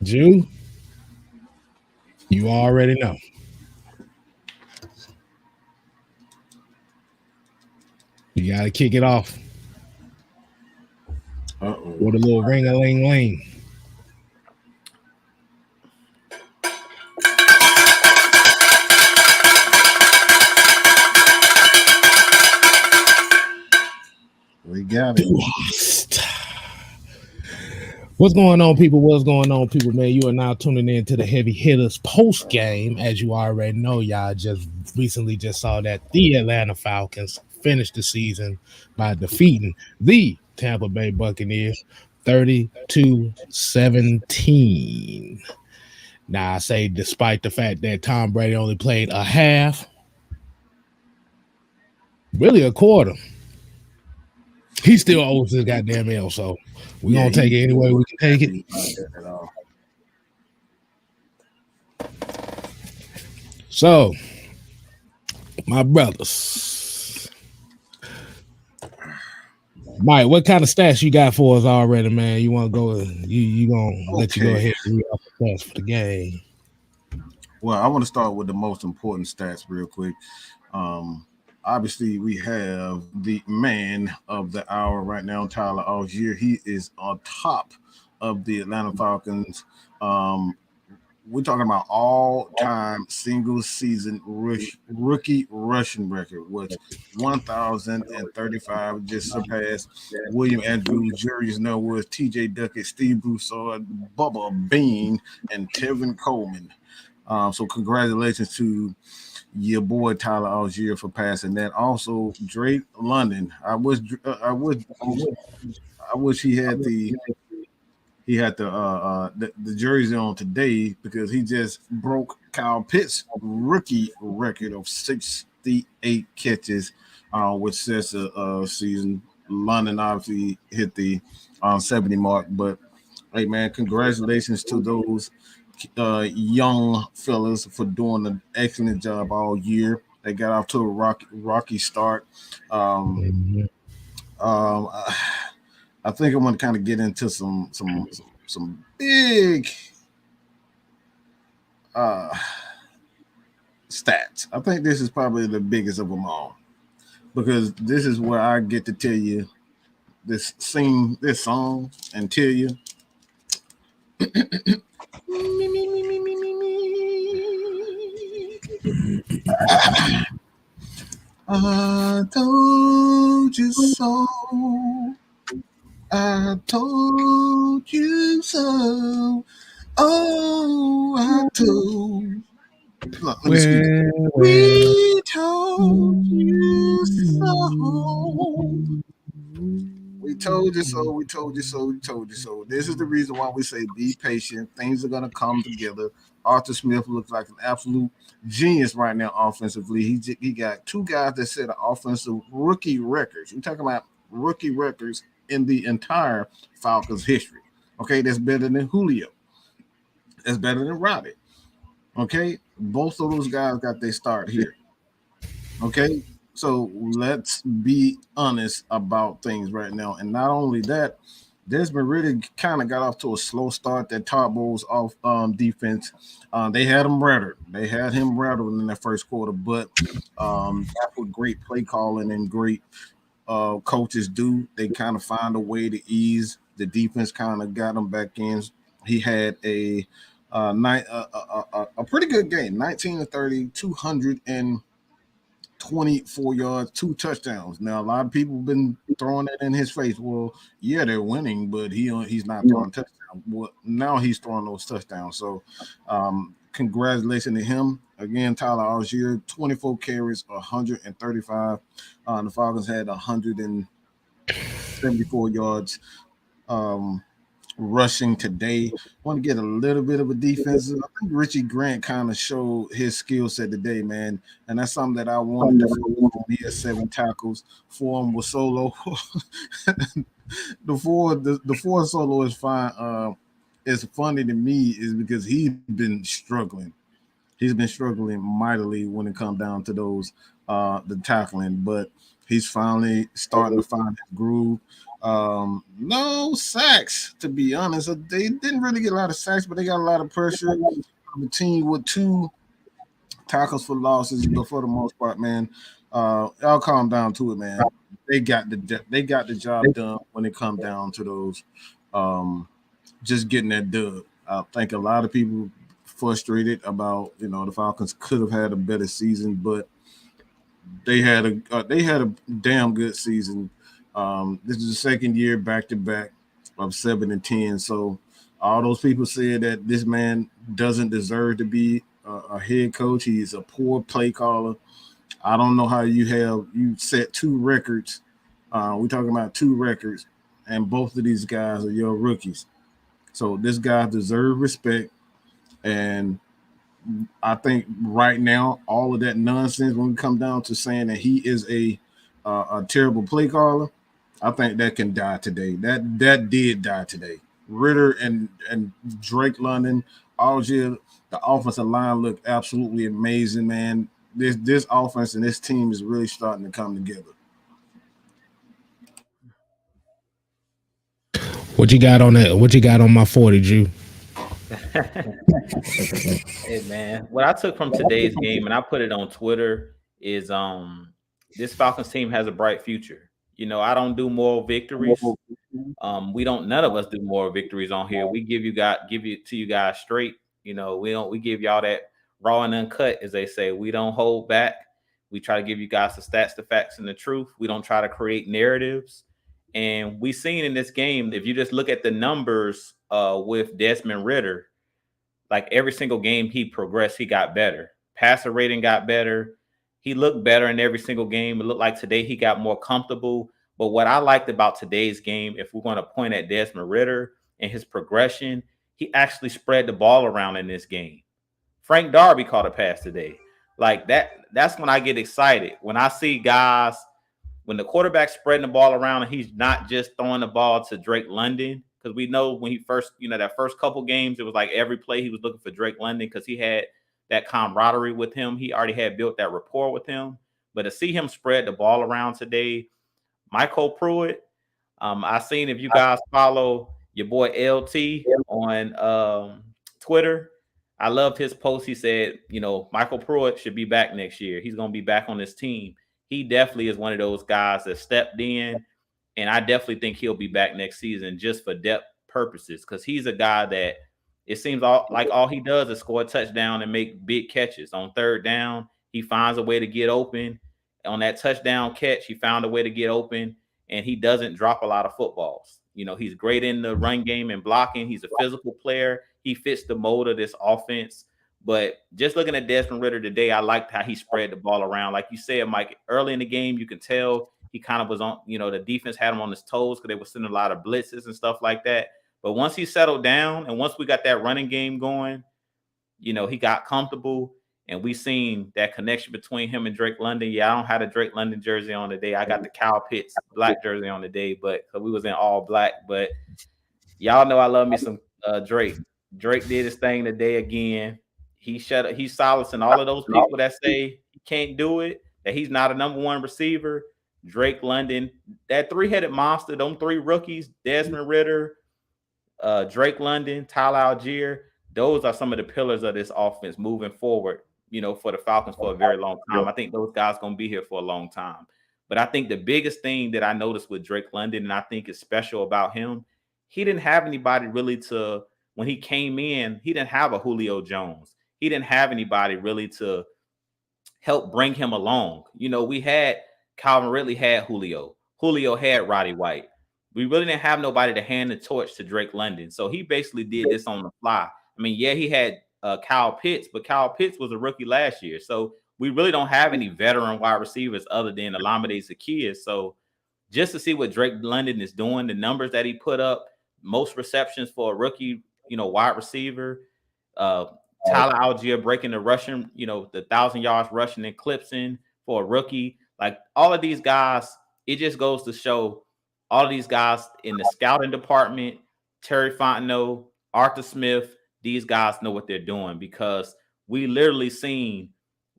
Jew, you already know. You got to kick it off Uh-oh. with a little ring a ling ling. We got it. What's going on, people? What's going on, people? Man, you are now tuning in to the Heavy Hitters post game. As you already know, y'all just recently just saw that the Atlanta Falcons finished the season by defeating the Tampa Bay Buccaneers 32-17. Now, I say, despite the fact that Tom Brady only played a half, really a quarter, he still owes his goddamn L. So we're Yeah, going to take it any way we can take it. he's not good at all. So, my brothers, Mike, what kind of stats you got for us already, man? You want to go? You gonna let you go Okay. ahead and read off the stats for the game? Well, I want to start with the most important stats real quick. Obviously, we have the man of the hour right now, Tyler Algier. He is on top of the Atlanta Falcons. Um, we're talking about all-time single-season rookie rushing record, which 1,035 just surpassed William Andrews, Julius Norwood, T.J. Duckett, Steve Broussard, Bubba Bean, and Tevin Coleman. So congratulations to your boy Tyler Algier for passing that. Also, Drake London. I wish he had the jersey on today because he just broke Kyle Pitts' rookie record of 68 catches, which sets a season. London obviously hit the 70 mark, but hey man, congratulations to those young fellas for doing an excellent job all year. They got off to a rocky start. Um, Mm-hmm. um, I think I'm going to kind of get into some big uh, stats. I think this is probably the biggest of them all because this is where I get to tell you sing this song and tell you. Me, me, me, me, me, me, me. I told you so. I told you so. Oh, I told. Look, let me speed it. Well, We told you so. We told you so. We told you so. We told you so. This is the reason why we say be patient. Things are gonna come together. Arthur Smith looks like an absolute genius right now offensively. He got two guys that set an offensive rookie records. We're talking about rookie records in the entire Falcons history. Okay, that's better than Julio. That's better than Robbie. Okay, both of those guys got their start here. Okay, so let's be honest about things right now. And not only that, Desmond really kind of got off to a slow start. That Todd Bowles off defense, they had him rattled. They had him rattled in that first quarter, but that's what great play calling and great coaches do. They kind of find a way to ease the defense. Kind of got him back in. He had a pretty good game, 19 to 30, 224 yards, two touchdowns. Now a lot of people have been throwing that in his face. Well, yeah, they're winning, but he's not throwing touchdowns. Well, now he's throwing those touchdowns. So congratulations to him. Again, Tyler Algier, 24 carries, 135. The Falcons had 174 yards. Um, rushing today. Want to get a little bit of a defensive. I think Richie Grant kind of showed his skill set today, man, and that's something that I wanted to focus on. He had 7 tackles. 4 of them were solo. The four solo is fine. It's funny to me is because he's been struggling. He's been struggling mightily when it comes down to those the tackling, but he's finally starting to find his groove. No sacks, to be honest. They didn't really get a lot of sacks, but they got a lot of pressure. The team with 2 tackles for losses, but for the most part, man, y'all calm down to it, man. They got the job done when it comes down to those just getting that dub. I think a lot of people frustrated about the Falcons could have had a better season, but they had a damn good season. This is the second year back to back of 7-10. So all those people said that this man doesn't deserve to be a head coach. He's a poor play caller. I don't know how you set 2 records. We're talking about 2 records, and both of these guys are your rookies. So this guy deserves respect, and I think right now all of that nonsense when we come down to saying that he is a terrible play caller, I think that can die today. That did die today. Ritter and Drake London, all year, the offensive line looked absolutely amazing, man. This offense and this team is really starting to come together. What you got on that? What you got on my 40, Jew? Hey man, what I took from today's game and I put it on Twitter is this Falcons team has a bright future. I don't do moral victories. We don't none of us do moral victories on here. We give it to you guys straight. We give y'all that raw and uncut, as they say. We don't hold back. We try to give you guys the stats, the facts, and the truth. We don't try to create narratives. And we seen in this game, if you just look at the numbers with Desmond Ritter, like every single game he progressed, he got better. Passer rating got better. He looked better in every single game. It looked like today he got more comfortable. But what I liked about today's game, if we're going to point at Desmond Ritter and his progression, he actually spread the ball around in this game. Frank Darby caught a pass today. Like that's when I get excited. When I see guys, when the quarterback's spreading the ball around and he's not just throwing the ball to Drake London, because we know when he first, that first couple games, it was like every play he was looking for Drake London because he had that camaraderie with him. He already had built that rapport with him. But to see him spread the ball around today, Michael Pruitt, I seen if you guys follow your boy LT on Twitter, I loved his post. He said, Michael Pruitt should be back next year. He's going to be back on this team. He definitely is one of those guys that stepped in, and I definitely think he'll be back next season just for depth purposes because he's a guy that it seems like all he does is score a touchdown and make big catches. On third down, he finds a way to get open. On that touchdown catch, he found a way to get open, and he doesn't drop a lot of footballs. He's great in the run game and blocking. He's a physical player. He fits the mold of this offense. But just looking at Desmond Ritter today, I liked how he spread the ball around. Like you said, Mike, early in the game, you could tell he kind of was on, the defense had him on his toes because they were sending a lot of blitzes and stuff like that. But once he settled down and once we got that running game going, he got comfortable and we seen that connection between him and Drake London. Yeah, I don't have the Drake London jersey on today. I got the Kyle Pitts black jersey on today, but we was in all black. But y'all know I love me some Drake. Drake did his thing today again. He's silencing all of those people that say he can't do it, that he's not a number one receiver. Drake London, that 3-headed monster, them 3 rookies, Desmond Ritter, Drake London, Tyler Algier, those are some of the pillars of this offense moving forward, for the Falcons for a very long time. I think those guys going to be here for a long time. But I think the biggest thing that I noticed with Drake London, and I think is special about him, he didn't have anybody really when he came in, he didn't have a Julio Jones. He didn't have anybody really to help bring him along. We had Calvin Ridley had Julio. Julio had Roddy White. We really didn't have nobody to hand the torch to Drake London. So he basically did this on the fly. I mean, yeah, he had Kyle Pitts, but Kyle Pitts was a rookie last year. So we really don't have any veteran wide receivers other than Olamide Zaccheaus. So just to see what Drake London is doing, the numbers that he put up, most receptions for a rookie, wide receiver, Tyler Algier breaking the rushing, the 1,000 yards rushing and clipsing for a rookie. Like all of these guys, it just goes to show all of these guys in the scouting department, Terry Fontenot, Arthur Smith, these guys know what they're doing because we literally seen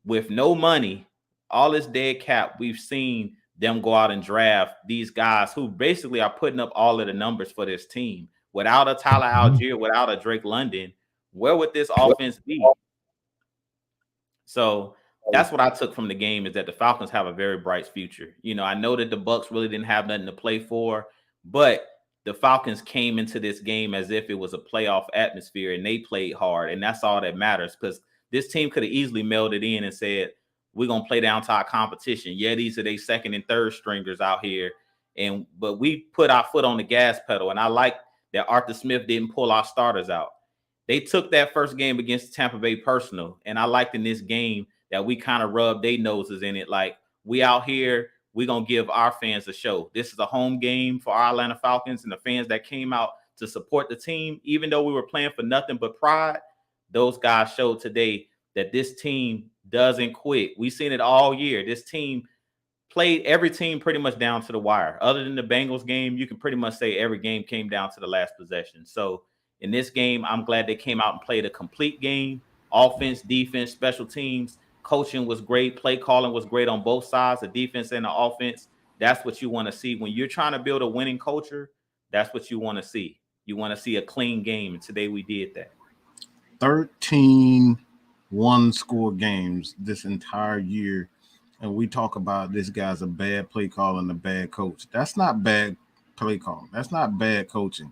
with no money, all this dead cap, we've seen them go out and draft these guys who basically are putting up all of the numbers for this team. Without a Tyler Algier, without a Drake London, where would this offense be? So that's what I took from the game, is that the Falcons have a very bright future. You know, I know that the Bucs really didn't have nothing to play for, but the Falcons came into this game as if it was a playoff atmosphere, and they played hard, and that's all that matters, because this team could have easily melded in and said, we're going to play down to our competition. Yeah, these are their second and third stringers out here, but we put our foot on the gas pedal, and I like that Arthur Smith didn't pull our starters out. They took that first game against Tampa Bay personal, and I liked in this game that we kind of rubbed their noses in it. Like, we out here, we're going to give our fans a show. This is a home game for our Atlanta Falcons, and the fans that came out to support the team, even though we were playing for nothing but pride, those guys showed today that this team doesn't quit. We've seen it all year. This team played every team pretty much down to the wire. Other than the Bengals game, you can pretty much say every game came down to the last possession. So in this game, I'm glad they came out and played a complete game. Offense, defense, special teams, coaching was great. Play calling was great on both sides, the defense and the offense. That's what you want to see. When you're trying to build a winning culture, that's what you want to see. You want to see a clean game, and today we did that. 13 one-score games this entire year, and we talk about this guy's a bad play caller and a bad coach. That's not bad play calling. That's not bad coaching.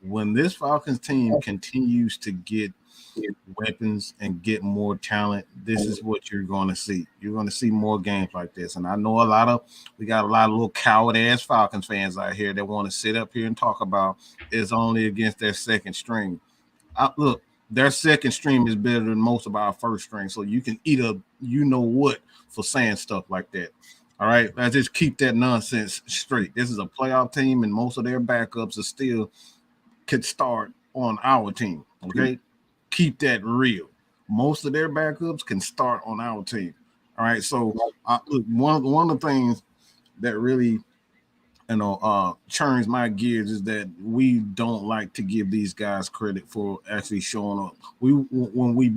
When this Falcons team continues to get weapons and get more talent, this is what you're going to see. You're going to see more games like this. And I know we got a lot of little coward-ass Falcons fans out here that want to sit up here and talk about it's only against their second string. Look, their second string is better than most of our first string, so you can eat a you-know-what for saying stuff like that. All right? Let's just keep that nonsense straight. This is a playoff team, and most of their backups are still could start on our team, okay? Keep that real. Most of their backups can start on our team. All right, so look, one of the things that really churns my gears is that we don't like to give these guys credit for actually showing up. When we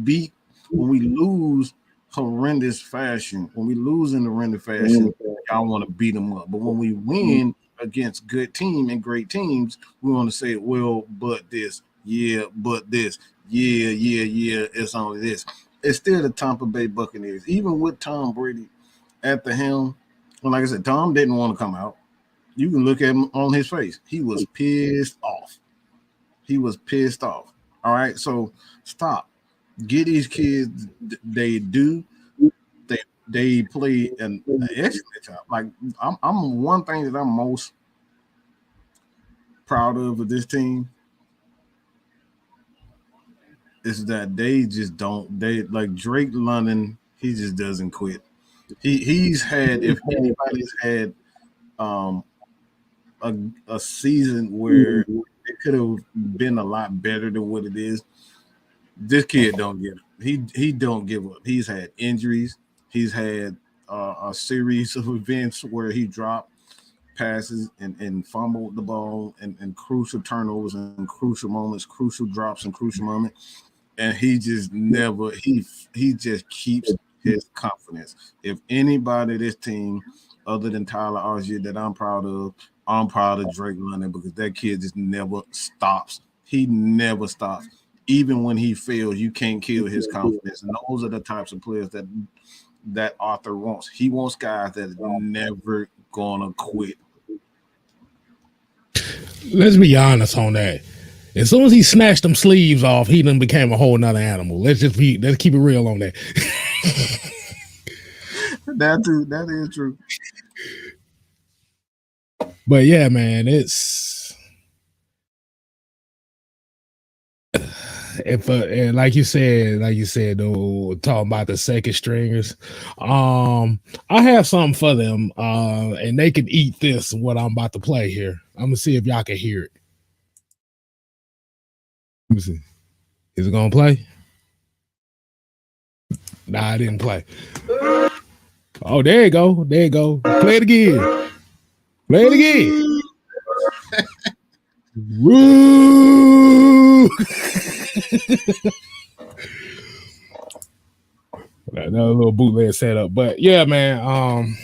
lose horrendous fashion, when we lose in horrendous fashion, y'all want to beat them up. But when we win against good team and great teams, we want to say, well, but this, yeah, but this, yeah, it's only this. It's still the Tampa Bay Buccaneers. Even with Tom Brady at the helm, well, like I said, Tom didn't want to come out. You can look at him on his face. He was pissed off. All right, so stop. Get these kids. They play an excellent job. Like I'm one thing that I'm most proud of with this team is that they just don't. They like Drake London. He just doesn't quit. He's had, if anybody's had a season where it could have been a lot better than what it is, this kid don't give up. He don't give up. He's had injuries. He's had a series of events where he dropped passes and fumbled the ball and crucial turnovers and crucial moments, crucial drops and crucial moments. And he just never he just keeps his confidence. If anybody this team other than Tyler Algier that I'm proud of Drake London, because that kid just never stops. He never stops. Even when he fails, you can't kill his confidence. And those are the types of players that Arthur wants. He wants guys that are never gonna quit. Let's be honest on that. As soon as he snatched them sleeves off, he done became a whole nother animal. Let's keep it real on that. That is true. But yeah, man, it's and like you said, talking about the second stringers. I have something for them, and they can eat this. What I'm about to play here. I'm gonna see if y'all can hear it. Let me see. Is it gonna play? Nah, I didn't play. Oh, there you go. Play it again. Woo! Another little bootleg setup. But yeah, man.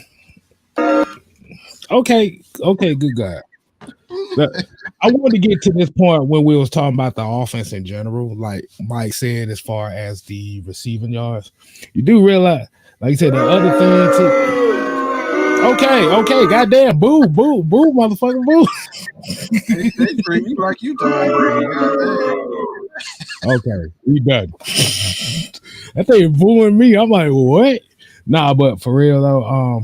Okay, good guy. I wanted to get to this point when we was talking about the offense in general, like Mike said, as far as the receiving yards. You do realize, like you said, the other thing too. Okay, goddamn, boo, motherfucking boo. They treat you like you Tom Brady. Goddamn. Okay, we done. That thing booing me. I'm like, what? Nah, but for real though,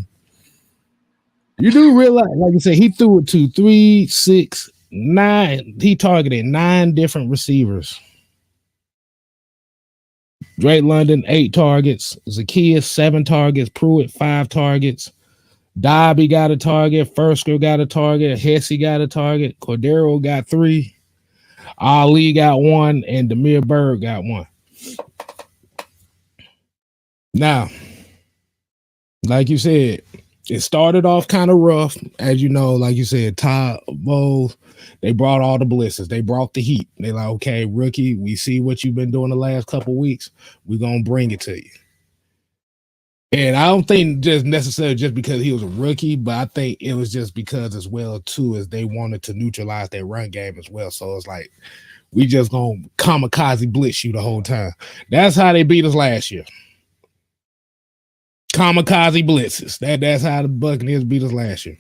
you do realize, like I said, he threw it to 3, 6, 9. He targeted 9 different receivers. Drake London, 8 targets. Zacchaeus, 7 targets. Pruitt, 5 targets. Dobby got a target. Fursker got a target. Hesse got a target. Cordero got 3. Ali got 1. And Demir Berg got 1. Now, like you said, it started off kind of rough. As you know, like you said, Todd Bowles, they brought all the blitzes. They brought the heat. They like, okay, rookie, we see what you've been doing the last couple weeks. We're going to bring it to you. And I don't think just necessarily just because he was a rookie, but I think it was just because as well, too, as they wanted to neutralize their run game as well. So it's like, we just going to kamikaze blitz you the whole time. That's how they beat us last year. Kamikaze blitzes. That's how the Buccaneers beat us last year.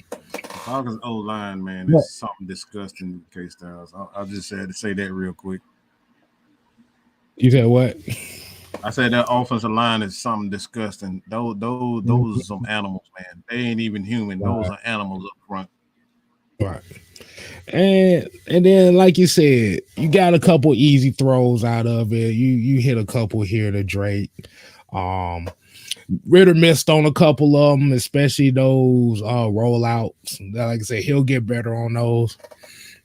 Falcons O-line, man, is something disgusting, K-Styles. I'll just had to say that real quick. You said what? I said that offensive line is something disgusting. Those are some animals, man. They ain't even human. Those are animals up front. Right. And then, like you said, you got a couple easy throws out of it. You hit a couple here to Drake. Ritter missed on a couple of them, especially those rollouts. Like I said, he'll get better on those.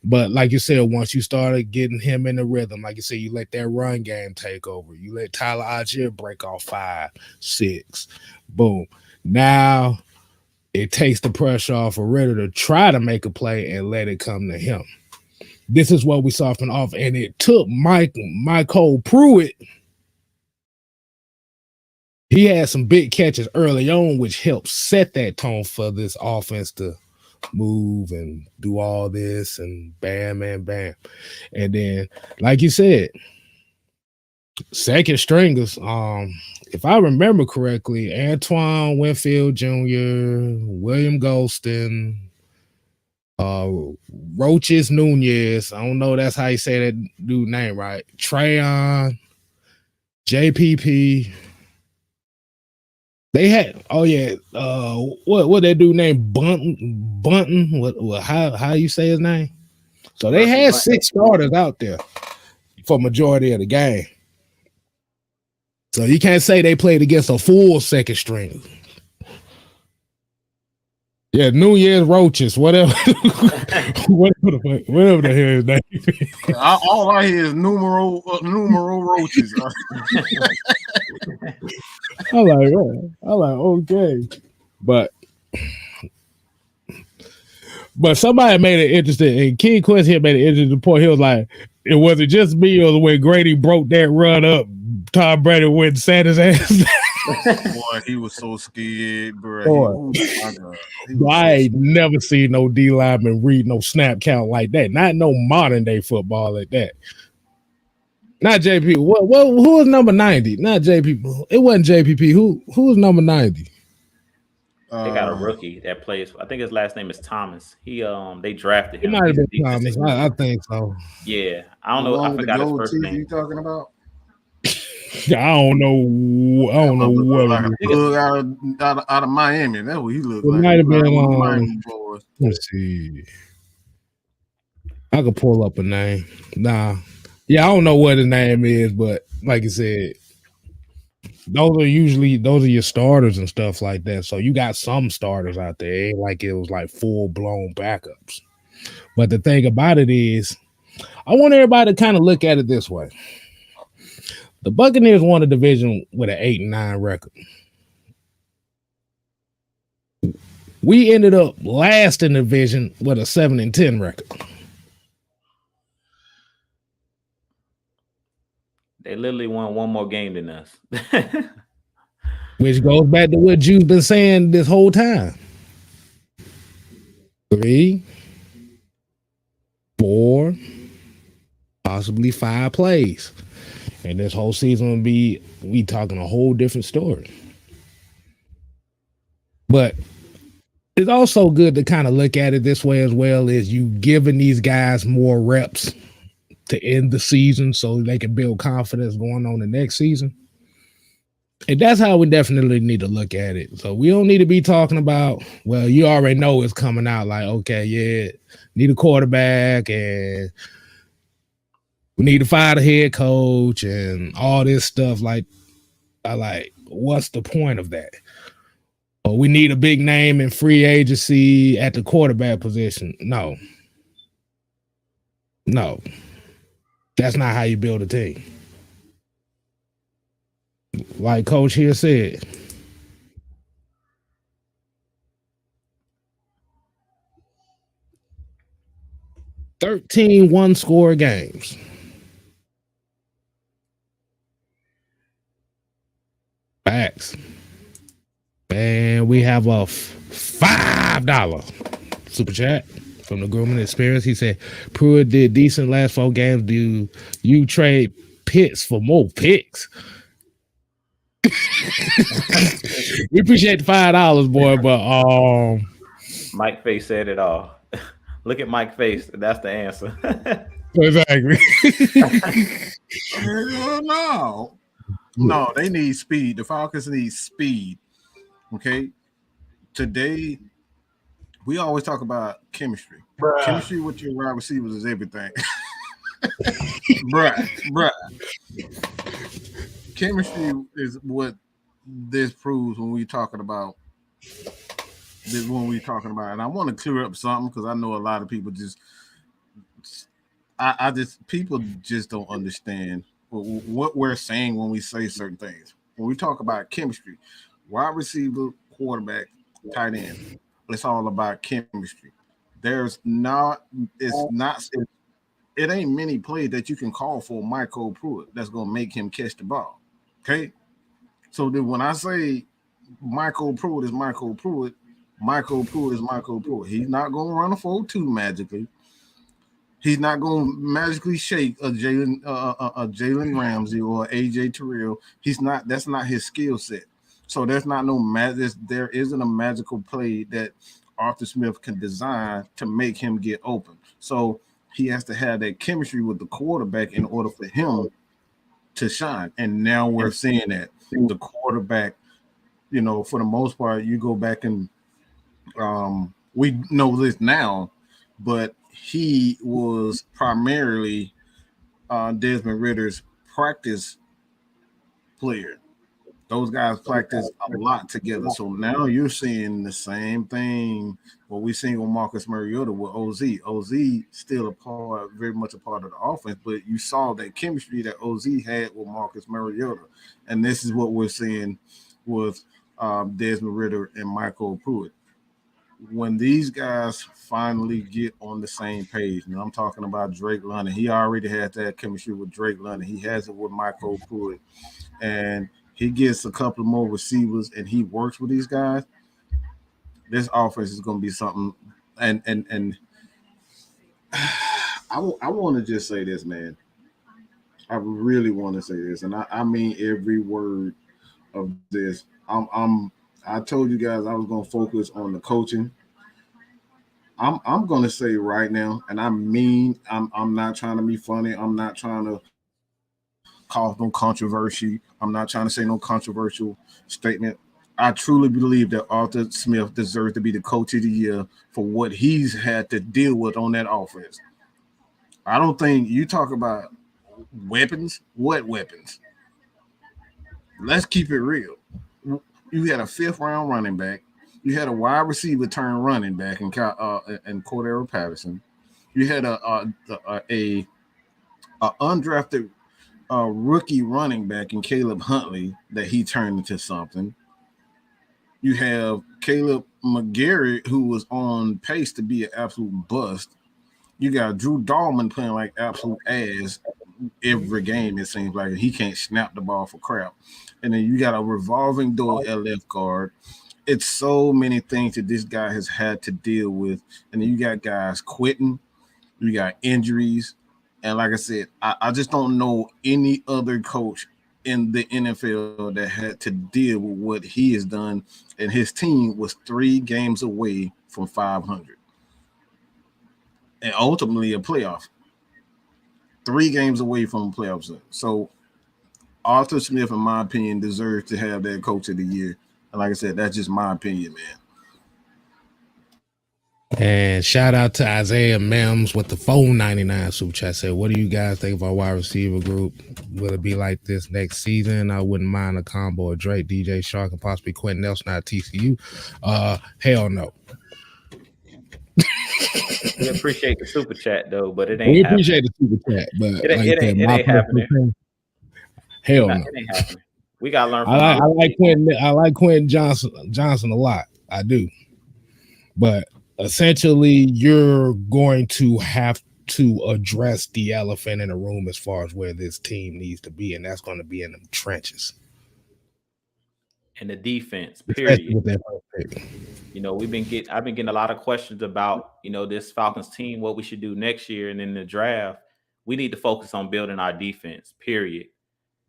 But like you said, once you started getting him in the rhythm, like you said, you let that run game take over. You let Tyler Algier break off 5, 6. Boom. Now it takes the pressure off of Ritter to try to make a play and let it come to him. This is what we saw from off. And it took Michael Pruitt. He had some big catches early on, which helped set that tone for this offense to move and do all this and bam, and bam. And then, like you said, second stringers, if I remember correctly, Antoine Winfield Jr., William Golston, Roaches Nunez. I don't know that's how you say that dude name, right? Trayon, JPP. They had what that dude named Bunton. What how you say his name? So they had 6 starters out there for majority of the game. So you can't say they played against a full second string. Yeah, Nunez Roaches, whatever whatever the hell his name is. All I hear is numero Roaches. I'm like, okay. But somebody made it interesting, and King Quest here made an interesting point. He was like, it wasn't just me, or when Grady broke that run up, Tom Brady went and sat his ass. Boy, he was so scared, bro. I ain't never seen no D lineman read no snap count like that. Not no modern day football like that. Not JP. Who was number 90? Not JP. It wasn't JPP. Who was number 90? They got a rookie that plays. I think his last name is Thomas. They drafted him. It might have been Thomas. I think so. Yeah, I don't know. I forgot his first name. You talking about? I don't know what. Like a plug out of Miami. That's what he looked like. It might have been. Let's see. I could pull up a name. Nah. Yeah, I don't know what his name is, but like I said, those are your starters and stuff like that. So you got some starters out there. It ain't like it was like full blown backups. But the thing about it is, I want everybody to kind of look at it this way. The Buccaneers won a division with an 8-9 record. We ended up last in the division with a 7-10 record. They literally won one more game than us. Which goes back to what you've been saying this whole time. 3, 4, possibly 5 plays. And this whole season will be we talking a whole different story. But it's also good to kind of look at it this way as well, as you giving these guys more reps to end the season so they can build confidence going on the next season. And that's how we definitely need to look at it. So we don't need to be talking about, well, you already know it's coming out like, okay, yeah, need a quarterback and we need to fire the head coach and all this stuff. Like, what's the point of that? Or we need a big name in free agency at the quarterback position. No. That's not how you build a team. Like Coach here said, 13 one-score games. Facts. And we have a $5 super chat from the Grooming Experience. He said, Pruitt did decent last 4 games. Do you trade Pitts for more picks? We appreciate the $5, boy, but Mike Face said it all. Look at Mike Face. That's the answer. Exactly. No, they need speed. The Falcons need speed. Okay. Today, we always talk about chemistry. Bruh. Chemistry with your wide receivers is everything. Bruh. Chemistry is what this proves when we're talking about this. And I want to clear up something because I know a lot of people people just don't understand what we're saying when we say certain things. When we talk about chemistry, wide receiver, quarterback, tight end, it's all about chemistry. It ain't many plays that you can call for Michael Pruitt that's gonna make him catch the ball. Okay, so then when I say Michael Pruitt is Michael Pruitt, Michael Pruitt is Michael Pruitt. He's not gonna run a 4-2 magically. He's not going to magically shake a Jalen Ramsey or AJ Terrell. He's not. That's not his skill set. So there's not no magic. There isn't a magical play that Arthur Smith can design to make him get open. So he has to have that chemistry with the quarterback in order for him to shine. And now we're seeing that the quarterback, for the most part, you go back and we know this now, but he was primarily Desmond Ritter's practice player. Those guys practice a lot together. So now you're seeing the same thing what we're seeing with Marcus Mariota with OZ. OZ still very much a part of the offense, but you saw that chemistry that OZ had with Marcus Mariota. And this is what we're seeing with Desmond Ridder and Michael Pruitt. When these guys finally get on the same page, and I'm talking about Drake London, he already has that chemistry with Drake London. He has it with Michael Pruitt, and he gets a couple more receivers, and he works with these guys. This offense is going to be something. And I want to just say this, man. I really want to say this, and I mean every word of this. I told you guys I was going to focus on the coaching. I'm going to say right now, and I'm not trying to be funny. I'm not trying to cause no controversy. I'm not trying to say no controversial statement. I truly believe that Arthur Smith deserves to be the coach of the year for what he's had to deal with on that offense. I don't think you talk about weapons. What weapons? Let's keep it real. You had a 5th-round running back. You had a wide receiver turn running back in Cordero Patterson. You had a undrafted rookie running back in Caleb Huntley that he turned into something. You have Caleb McGarrett, who was on pace to be an absolute bust. You got Drew Dahlman playing like absolute ass. every game. It seems like he can't snap the ball for crap. And then you got a revolving door at left guard. It's so many things that this guy has had to deal with. And then you got guys quitting, you got injuries. And like I said, I just don't know any other coach in the NFL that had to deal with what he has done. And his team was 3 games away from 500 and ultimately a playoff. 3 games away from a playoff. So Arthur Smith, in my opinion, deserves to have that coach of the year. And like I said, that's just my opinion, man. And shout out to Isaiah Mims with the $4.99 super chat. Said, what do you guys think of our wide receiver group? Will it be like this next season? I wouldn't mind a combo of Drake, DJ Shark, and possibly Quentin Nelson at TCU. Hell no. We appreciate the super chat though, but it ain't. We appreciate the super chat, but it ain't happening. Hell no. It ain't happening. We gotta learn from I like Quentin Johnson a lot. I do. But essentially, you're going to have to address the elephant in the room as far as where this team needs to be, and that's going to be in the trenches. In the defense, period. With that pick. You know, I've been getting a lot of questions about, you know, this Falcons team, what we should do next year, and in the draft, we need to focus on building our defense, period.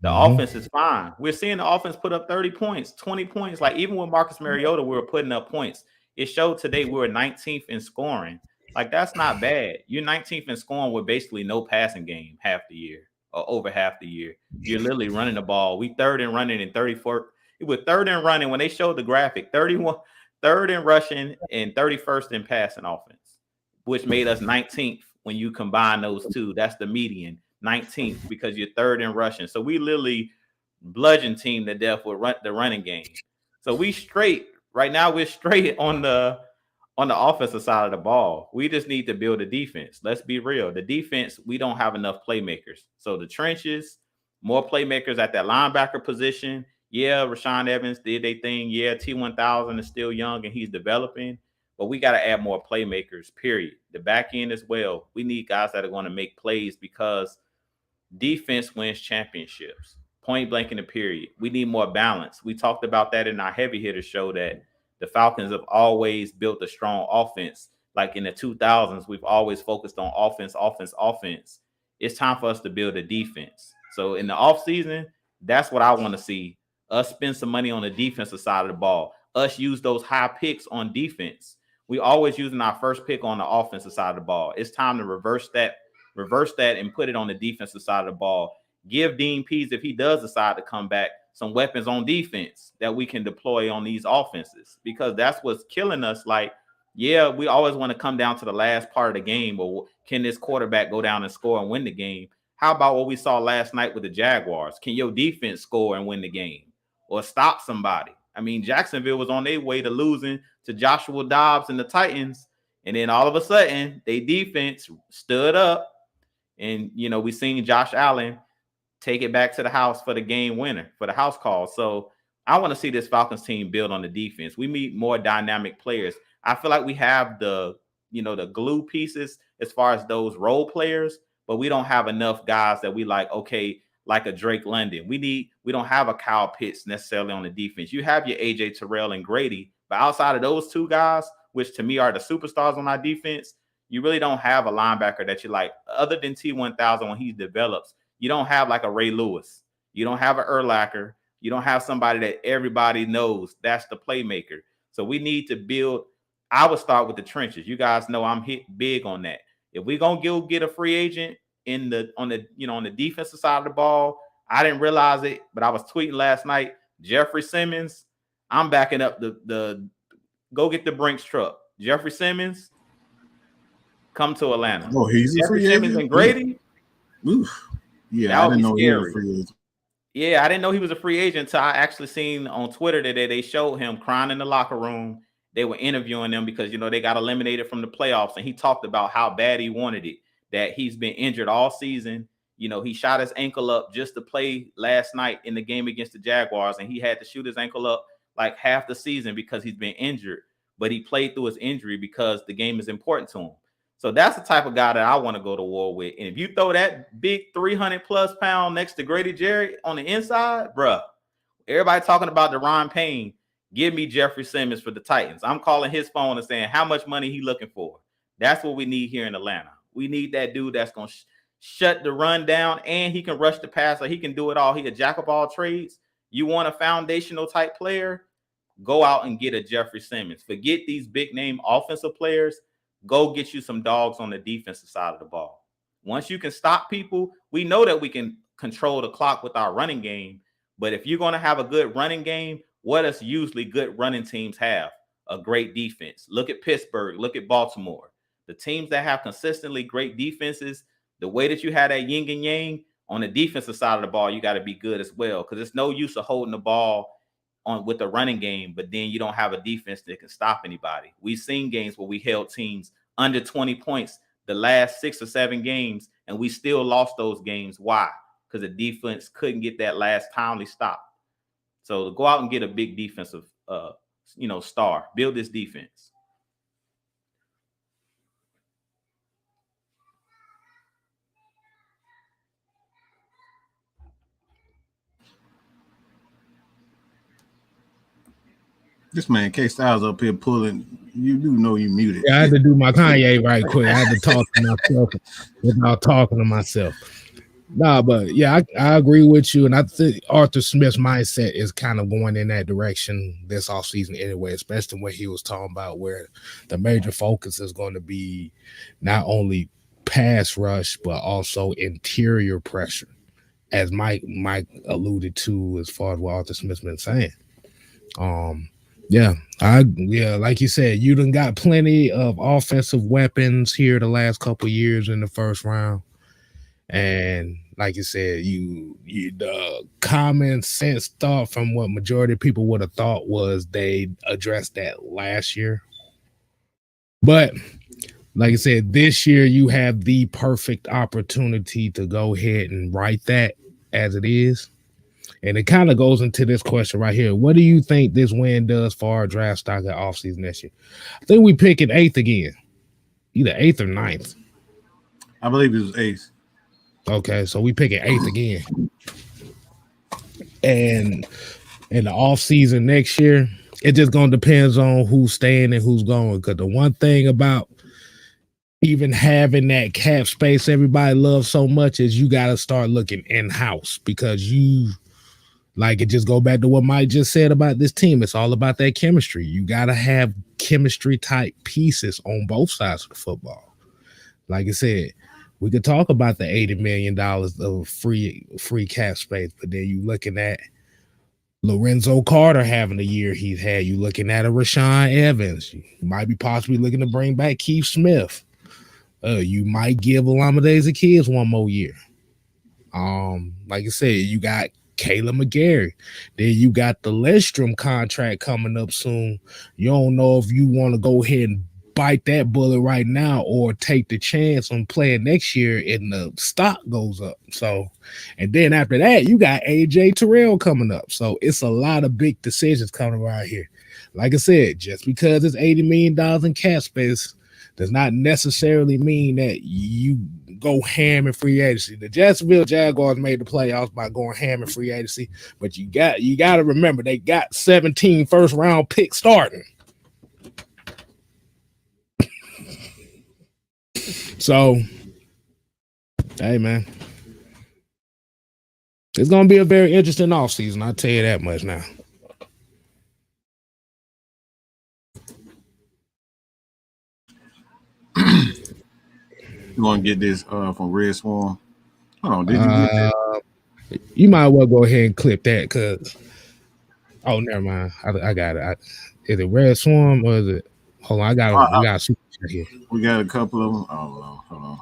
The offense is fine. We're seeing the offense put up 30 points, 20 points. Like even with Marcus Mariota, we were putting up points. It showed today we were 19th in scoring. Like that's not bad. You're 19th in scoring with basically no passing game half the year or over half the year. You're literally running the ball. We third in running in 34. It was third in running when they showed the graphic, 31, third in rushing and 31st in passing offense, which made us 19th when you combine those two. That's the median. 19th because you're third in rushing. So we literally bludgeon team to death with the running game. So we straight right now. We're straight on the offensive side of the ball. We just need to build a defense. Let's be real. The defense, we don't have enough playmakers. So the trenches, more playmakers at that linebacker position. Yeah, Rashaan Evans did their thing. Yeah, T1000 is still young and he's developing. But we got to add more playmakers, period. The back end as well. We need guys that are going to make plays because defense wins championships, point blank in the period. We need more balance. We talked about that in our heavy hitter show that the Falcons have always built a strong offense. Like in the 2000s, we've always focused on offense. It's time for us to build a defense. So in the offseason, that's what I want to see. Us spend some money on the defensive side of the ball. Us use those high picks on defense. We always using our first pick on the offensive side of the ball. It's time to reverse that and put it on the defensive side of the ball. Give Dean Pease, if he does decide to come back, some weapons on defense that we can deploy on these offenses, because that's what's killing us. Like, yeah, we always want to come down to the last part of the game, or can this quarterback go down and score and win the game? How about what we saw last night with the Jaguars? Can your defense score and win the game or stop somebody? I mean, Jacksonville was on their way to losing to Joshua Dobbs and the Titans, and then all of a sudden, their defense stood up. And, you know, we seen Josh Allen take it back to the house for the game winner, for the house call. So I want to see this Falcons team build on the defense. We need more dynamic players. I feel like we have the glue pieces as far as those role players, but we don't have enough guys that we like, okay, like a Drake London. We don't have a Kyle Pitts necessarily on the defense. You have your AJ Terrell and Grady, but outside of those two guys, which to me are the superstars on our defense, you really don't have a linebacker that you like other than T1000 when he develops. You don't have like a Ray Lewis. You don't have an Urlacher. You don't have somebody that everybody knows that's the playmaker. So we need to build. I would start with the trenches. You guys know I'm big on that. If we're gonna go get a free agent on the defensive side of the ball, I didn't realize it, but I was tweeting last night. Jeffrey Simmons, I'm backing up the go get the Brinks truck. Jeffrey Simmons, come to Atlanta. Oh, he's a free Simmons agent. and Grady. Oof. Yeah, I didn't know he was a free agent. Yeah, I didn't know he was a free agent until I actually seen on Twitter today they showed him crying in the locker room. They were interviewing them because, they got eliminated from the playoffs, and he talked about how bad he wanted it, that he's been injured all season. He shot his ankle up just to play last night in the game against the Jaguars, and he had to shoot his ankle up like half the season because he's been injured, but he played through his injury because the game is important to him. So that's the type of guy that I want to go to war with. And if you throw that big 300+ pound next to Grady Jarrett on the inside, bruh, everybody talking about Deron Payne. Give me Jeffrey Simmons for the Titans. I'm calling his phone and saying how much money he looking for. That's what we need here in Atlanta. We need that dude that's going to shut the run down, and he can rush the passer. He can do it all. He a jack of all trades. You want a foundational type player? Go out and get a Jeffrey Simmons. Forget these big name offensive players. Go get you some dogs on the defensive side of the ball. Once you can stop people, we know that we can control the clock with our running game. But if you're going to have a good running game, what does usually good running teams have? A great defense. Look at Pittsburgh. Look at Baltimore. The teams that have consistently great defenses, the way that you have that yin and yang on the defensive side of the ball, you got to be good as well. Because it's no use of holding the ball on with the running game, but then you don't have a defense that can stop anybody. We've seen games where we held teams under 20 points the last 6 or 7 games, and we still lost those games. Why? Because the defense couldn't get that last timely stop. So to go out and get a big defensive, star, build this defense. This man K Styles up here pulling. You do know you muted. Yeah, I had to do my Kanye right quick. I had to talk to myself without talking to myself. Nah, but yeah, I agree with you, and I think Arthur Smith's mindset is kind of going in that direction this offseason anyway, especially when he was talking about where the major focus is going to be not only pass rush but also interior pressure, as Mike alluded to as far as what Arthur Smith's been saying. Like you said, you done got plenty of offensive weapons here the last couple years in the first round. And like you said, you the common sense thought from what majority of people would have thought was they addressed that last year. But like I said, this year you have the perfect opportunity to go ahead and write that as it is. And it kind of goes into this question right here. What do you think this win does for our draft stock at offseason next year? I think we pick it 8th again. Either 8th or 9th. I believe it was 8th. Okay, so we pick it 8th again. And in the offseason next year, it just going to depends on who's staying and who's going. Because the one thing about even having that cap space everybody loves so much is you got to start looking in-house, because you – like, it just go back to what Mike just said about this team. It's all about that chemistry. You got to have chemistry-type pieces on both sides of the football. Like I said, we could talk about the $80 million of free cap space, but then you looking at Lorenzo Carter having the year he's had. You looking at a Rashawn Evans. You might be possibly looking to bring back Keith Smith. You might give Olamide Zaccheaus one more year. Like I said, you got Caleb McGarry. Then you got the Lindstrom contract coming up soon. You don't know if you want to go ahead and bite that bullet right now or take the chance on playing next year and the stock goes up. So, and then after that, you got AJ Terrell coming up. So it's a lot of big decisions coming around here. Like I said, just because it's $80 million in cap space does not necessarily mean that you go ham in free agency. The Jacksonville Jaguars made the playoffs by going ham in free agency, but you got to remember they got 17 first round picks starting. So, hey man, it's gonna be a very interesting offseason. I'll tell you that much now. You want to get this from Red Swarm? Hold on, did you get that? You might well go ahead and clip that because. Oh, never mind. I got it. Is it Red Swarm or is it? Hold on, we got a super chat here. We got a couple of them. Oh, hold on.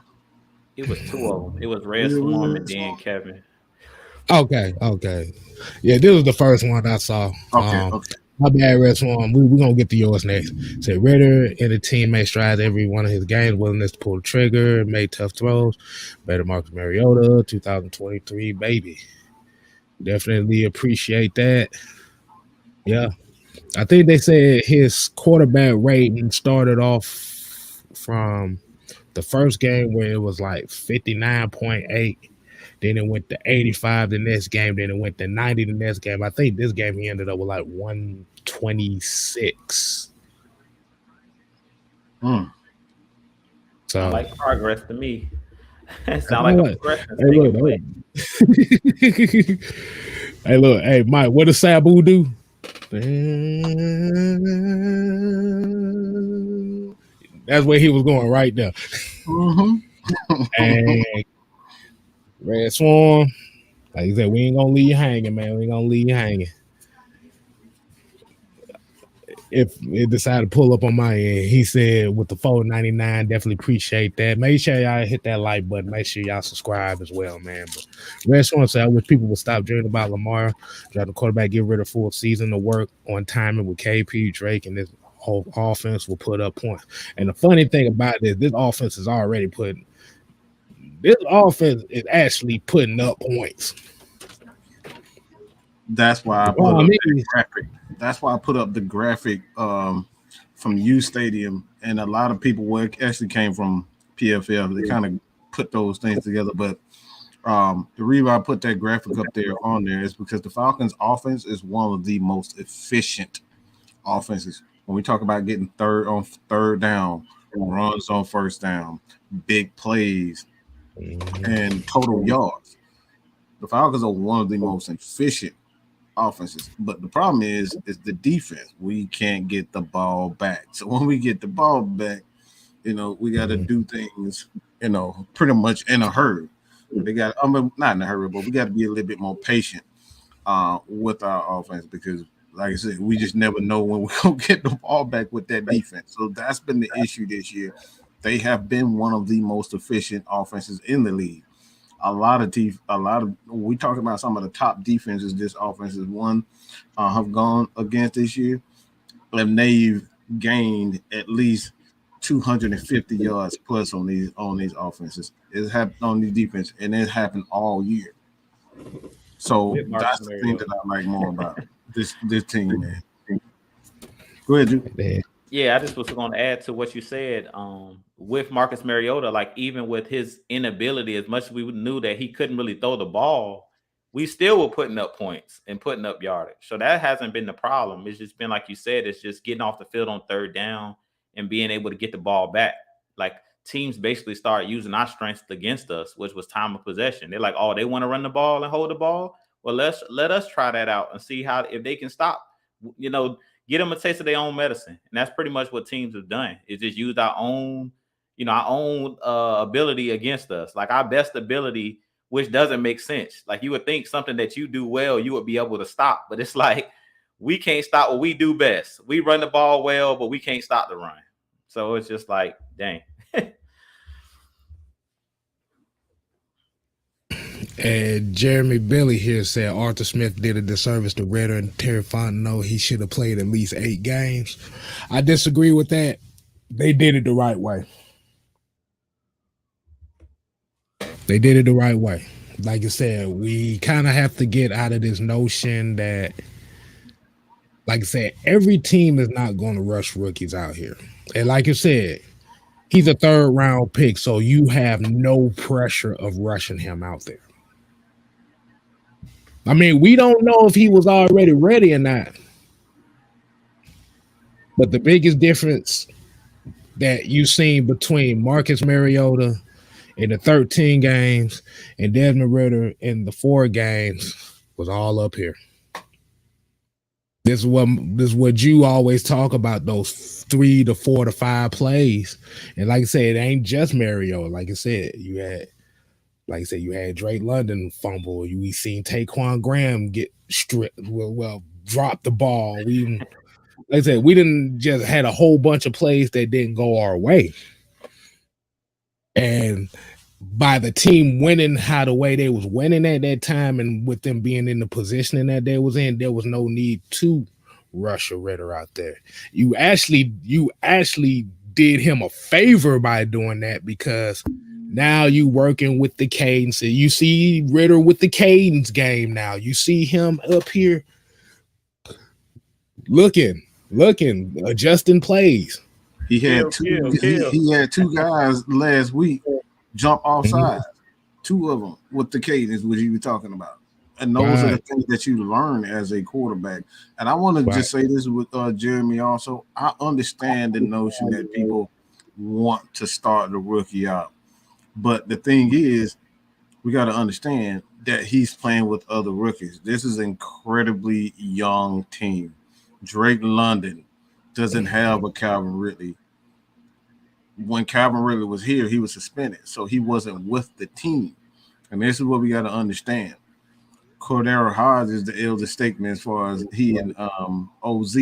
It was 2 of them. It was Red Swarm and then Kevin. Okay. Yeah, this was the first one I saw. Okay. My bad, Red Swarm. We're going to get to yours next. Say Ritter and the team made strides every one of his games, willingness to pull the trigger, made tough throws. Better Marcus Mariota, 2023, baby. Definitely appreciate that. Yeah. I think they said his quarterback rating started off from The first game where it was like 59.8, then it went to 85 the next game, then it went to 90 the next game. I think this game he ended up with like 126. So Sound like progress to me. Sound I like know a it. progression. Hey, look, hey, look, hey, Mike, what does Sabu do? That's where he was going right there. And Red Swarm, like I said, we ain't gonna leave you hanging, man. We ain't gonna leave you hanging. If it decided to pull up on my end, he said with the 499, definitely appreciate that. Make sure y'all hit that like button. Make sure y'all subscribe as well, man. But Red Swarm said, I wish people would stop dreaming about Lamar, drive the quarterback, get rid of full season of work on timing with KP, Drake, and this whole offense will put up points. And the funny thing about this offense is already putting. This offense is actually putting up points. That's why I put up the graphic. That's why I put up the graphic from U Stadium, and a lot of people actually came from PFL. They kind of put those things together. But the reason I put that graphic up there on there is because the Falcons' offense is one of the most efficient offenses. When we talk about getting third down, runs on first down, big plays, and total yards, the Falcons are one of the most efficient offenses. But the problem is the defense. We can't get the ball back. So when we get the ball back, we got to do things, pretty much in a hurry. They got, not in a hurry, but we got to be a little bit more patient with our offense because, like I said, we just never know when we're going to get the ball back with that defense. So that's been the issue this year. They have been one of the most efficient offenses in the league. We talking about some of the top defenses this offense is have gone against this year, and they've gained at least 250 yards plus on these offenses. It's happened on the defense, and it happened all year. So that's the thing that I like more about this team, man. Go ahead, Drew. Yeah, I just was going to add to what you said. With Marcus Mariota, like even with his inability, as much as we knew that he couldn't really throw the ball, we still were putting up points and putting up yardage. So that hasn't been the problem. It's just been, like you said, it's just getting off the field on third down and being able to get the ball back. Like teams basically start using our strengths against us, which was time of possession. They're like, oh, they want to run the ball and hold the ball. Well, let us try that out and see if they can stop, get them a taste of their own medicine. And that's pretty much what teams have done, is just use our own ability against us. Like our best ability, which doesn't make sense. Like you would think something that you do well, you would be able to stop. But it's like, we can't stop what we do best. We run the ball well, but we can't stop the run. So it's just like, dang. And Jeremy Billy here said Arthur Smith did a disservice to Ritter and Terry Fontenot. He should have played at least 8 games. I disagree with that. They did it the right way. They did it the right way. Like I said, we kind of have to get out of this notion that, like I said, every team is not going to rush rookies out here. And like I said, he's a 3rd round pick, so you have no pressure of rushing him out there. I mean, we don't know if he was already ready or not. But the biggest difference that you've seen between Marcus Mariota in the 13 games and Desmond Ritter in the 4 games was all up here. This is what you always talk about, those 3 to 4 to 5 plays. And like I said, it ain't just Mariota. Like I said, you had Drake London fumble. We seen Taquan Graham get drop the ball. Like I said, we didn't just had a whole bunch of plays that didn't go our way. And by the team winning the way they was winning at that time, and with them being in the positioning that they was in, there was no need to rush a Ritter out there. You actually did him a favor by doing that, because now you working with the cadence. You see Ritter with the cadence game now. You see him up here looking, adjusting plays. He had Kill. he had two guys last week jump offside. Two of them with the cadence, which you were talking about. And those are the things that you learn as a quarterback. And I want to just say this with Jeremy also. I understand the notion that people want to start the rookie out. But the thing is, we got to understand that he's playing with other rookies. This is an incredibly young team. Drake London doesn't have a Calvin Ridley. When Calvin Ridley was here, he was suspended, so he wasn't with the team. And this is what we got to understand. Cordero Hodge is the elder statesman as far as he and OZ.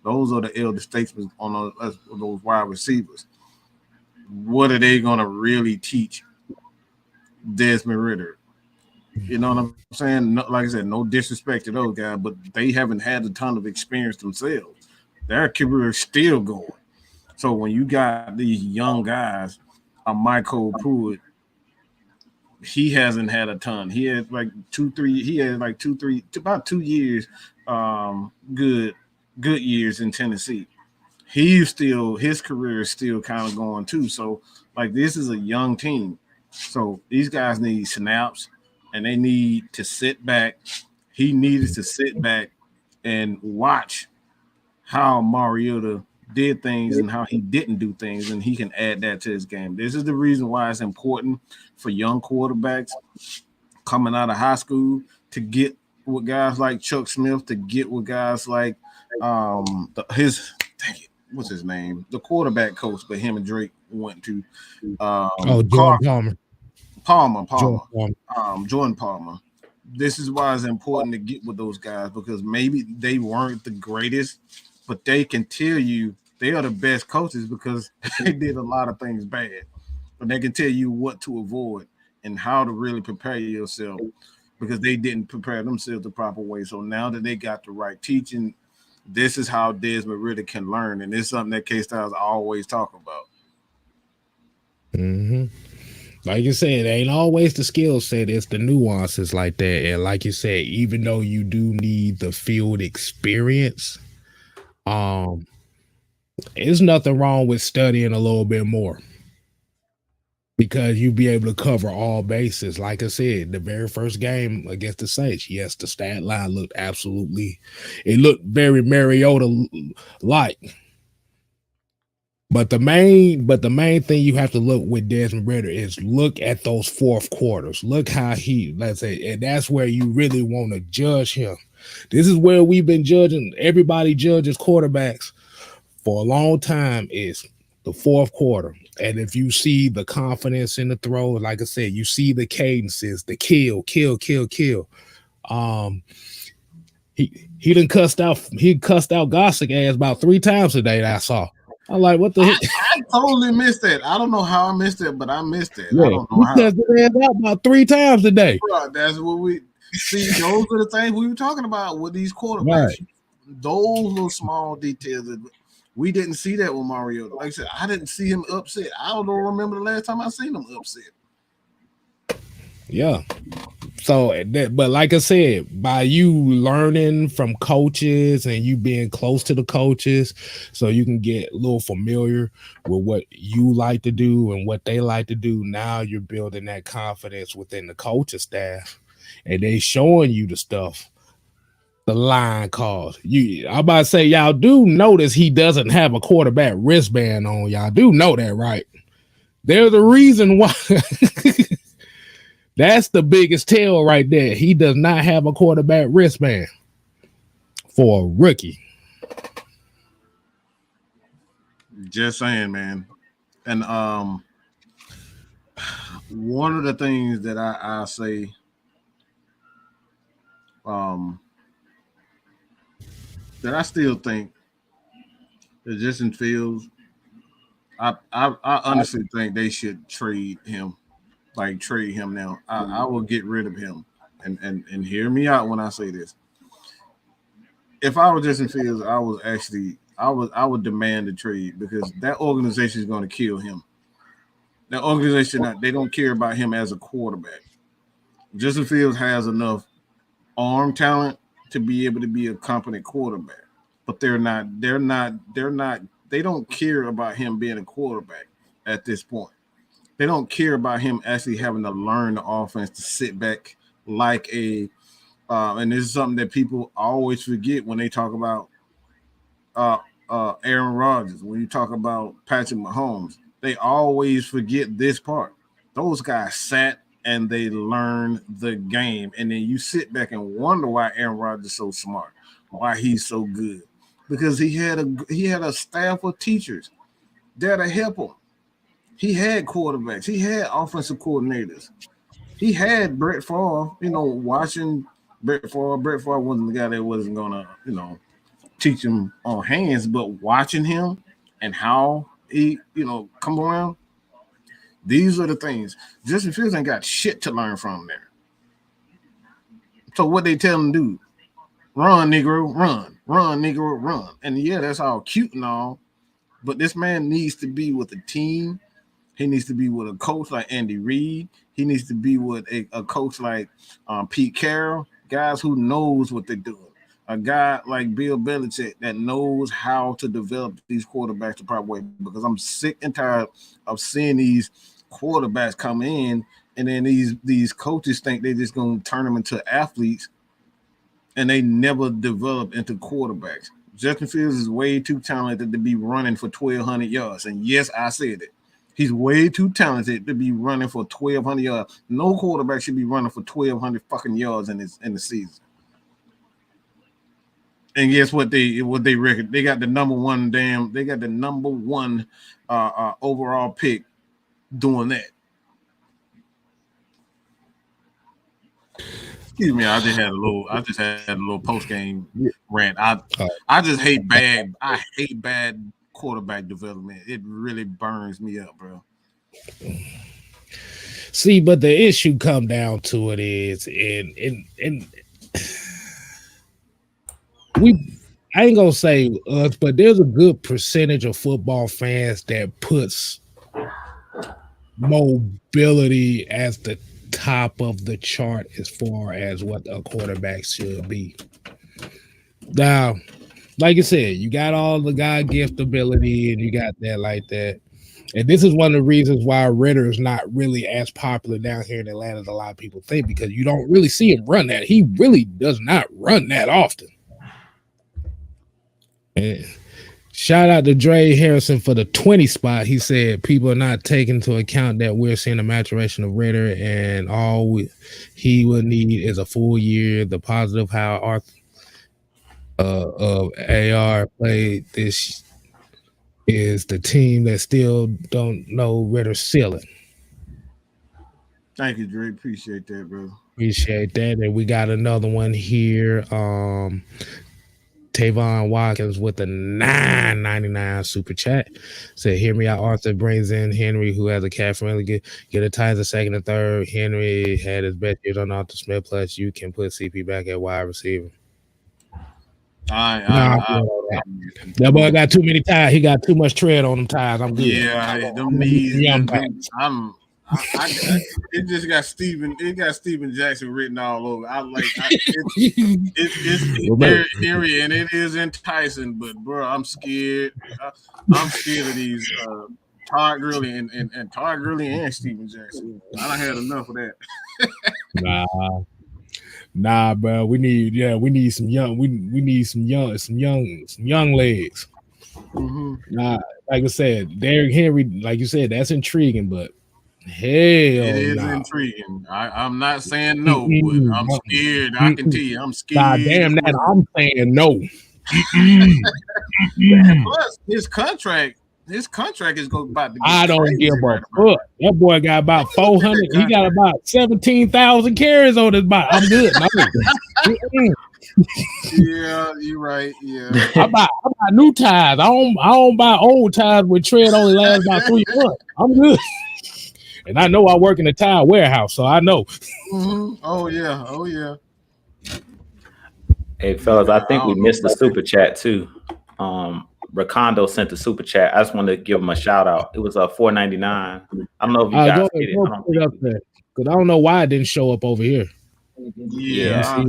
Those are the elder statesmen on those wide receivers. What are they going to really teach Desmond Ridder? You know what I'm saying? No, like I said, no disrespect to those guys, but they haven't had a ton of experience themselves. Their career is still going. So when you got these young guys, Michael Pruitt, he hasn't had a ton. He had like 2 years, good years in Tennessee. His career is still kind of going too. So like this is a young team. So these guys need snaps and they need to sit back. He needed to sit back and watch how Mariota did things and how he didn't do things, and he can add that to his game. This is the reason why it's important for young quarterbacks coming out of high school to get with guys like Chuck Smith, to get with guys like what's his name? The quarterback coach, but him and Drake went to Jordan Palmer. Jordan Palmer. This is why it's important to get with those guys, because maybe they weren't the greatest, but they can tell you they are the best coaches because they did a lot of things bad. But they can tell you what to avoid and how to really prepare yourself, because they didn't prepare themselves the proper way. So now that they got the right teaching, this is how Desmond Ridder can learn. And it's something that K-Styles always talk about. Mm-hmm. Like you said, it ain't always the skill set, it's the nuances like that. And like you said, even though you do need the field experience, there's nothing wrong with studying a little bit more, because you'll be able to cover all bases. Like I said, the very first game against the Saints, yes, the stat line looked very Mariota-like. But the main thing you have to look with Desmond Ridder is look at those fourth quarters. Look how and that's where you really want to judge him. This is where we've been judging. Everybody judges quarterbacks for a long time is the fourth quarter. And if you see the confidence in the throw, like I said, you see the cadences, the kill. He done cussed out Gossick ass about 3 times today that I saw. I'm like, what the heck? I totally missed that. I don't know how I missed it, but I missed it. Yeah, I don't know how. He cussed his ass out about 3 times today. Bro, that's what we see. Those are the things we were talking about with these quarterbacks. Right. Those little small details that we didn't see that with Mariota. Like I said, I didn't see him upset. I don't remember the last time I seen him upset. Yeah. So, but like I said, by you learning from coaches and you being close to the coaches, so you can get a little familiar with what you like to do and what they like to do. Now you're building that confidence within the coaching staff, and they showing you the stuff. The line calls. I'm about to say, y'all do notice he doesn't have a quarterback wristband on. Y'all do know that, right? There's a reason why. That's the biggest tell right there. He does not have a quarterback wristband for a rookie. Just saying, man. And one of the things that I say, that I still think that Justin Fields, I honestly think they should trade him. Like trade him now. I will get rid of him. And hear me out when I say this. If I was Justin Fields, I would demand a trade, because that organization is going to kill him. That organization, they don't care about him as a quarterback. Justin Fields has enough arm talent to be able to be a competent quarterback, but they're not they don't care about him being a quarterback at this point. They don't care about him actually having to learn the offense to sit back like a. And this is something that people always forget when they talk about Aaron Rodgers. When you talk about Patrick Mahomes, they always forget this part. Those guys sat and they learned the game, and then you sit back and wonder why Aaron Rodgers is so smart, why he's so good, because he had a staff of teachers there to help him. He had quarterbacks, he had offensive coordinators, he had Brett Favre. Watching Brett Favre wasn't the guy that wasn't gonna teach him on hands, but watching him and how he come around. These are the things. Justin Fields ain't got shit to learn from there. So what they tell him to do? Run, Negro, run. Run, Negro, run. And yeah, that's all cute and all, but this man needs to be with a team. He needs to be with a coach like Andy Reid. He needs to be with a coach like Pete Carroll, guys who knows what they're doing. A guy like Bill Belichick that knows how to develop these quarterbacks the proper way, because I'm sick and tired of seeing these quarterbacks come in and then these coaches think they're just going to turn them into athletes and they never develop into quarterbacks. Justin Fields is way too talented to be running for 1,200 yards. And yes, I said it. He's way too talented to be running for 1,200 yards. No quarterback should be running for 1,200 fucking yards in the season. And guess what they record? They got the number one overall pick doing that. Excuse me, I just had a little post game rant. I just hate bad quarterback development. It really burns me up, bro. See, but the issue come down to it is, and I ain't gonna say us, but there's a good percentage of football fans that puts mobility as the top of the chart as far as what a quarterback should be. Now, like I said, you got all the God gift ability and you got that like that. And this is one of the reasons why Ritter is not really as popular down here in Atlanta as a lot of people think, because you don't really see him run that. He really does not run that often. And shout out to Dre Harrison for the 20 spot. He said people are not taking into account that we're seeing a maturation of Ritter, and he would need is a full year. The positive how Arthur of AR played this is the team that still don't know Ritter's ceiling. Thank you, Dre. Appreciate that, bro. Appreciate that. And we got another one here. Tavon Watkins with the $9.99 super chat said, "Hear me out." Arthur brings in Henry, who has a cat friendly get a ties a second and third. Henry had his best years on Arthur Smith. Plus, you can put CP back at wide receiver. That boy got too many ties. He got too much tread on them ties. I'm good. Yeah, them knees. It just got Steven. It got Steven Jackson written all over. It's Henry, and it is enticing. But bro, I'm scared. I'm scared of these Todd Gurley and Todd Gurley and Steven Jackson. I done had enough of that. Nah, bro. We need some young. We need some young legs. Mm-hmm. Nah, like I said, Derrick Henry, like you said, that's intriguing, but hell, it is intriguing. I'm not saying no, but I'm scared. I can tell you, I'm scared. God damn that, I'm saying no. Plus, his contract is about to get I don't give a fuck. That boy got about 400. He got about 17,000 carries on his body. I'm good. Yeah, you're right. Yeah, I buy new tires. I don't buy old tires with tread only last about 3 months. I'm good. And I know I work in a tire warehouse, so I know. Mm-hmm. Oh yeah. Hey fellas, I think we missed the super chat too. Rakondo sent the super chat. I just want to give him a shout out. It was $4.99. I don't know if you guys get it. Put it up there, because I don't know why it didn't show up over here. Yeah.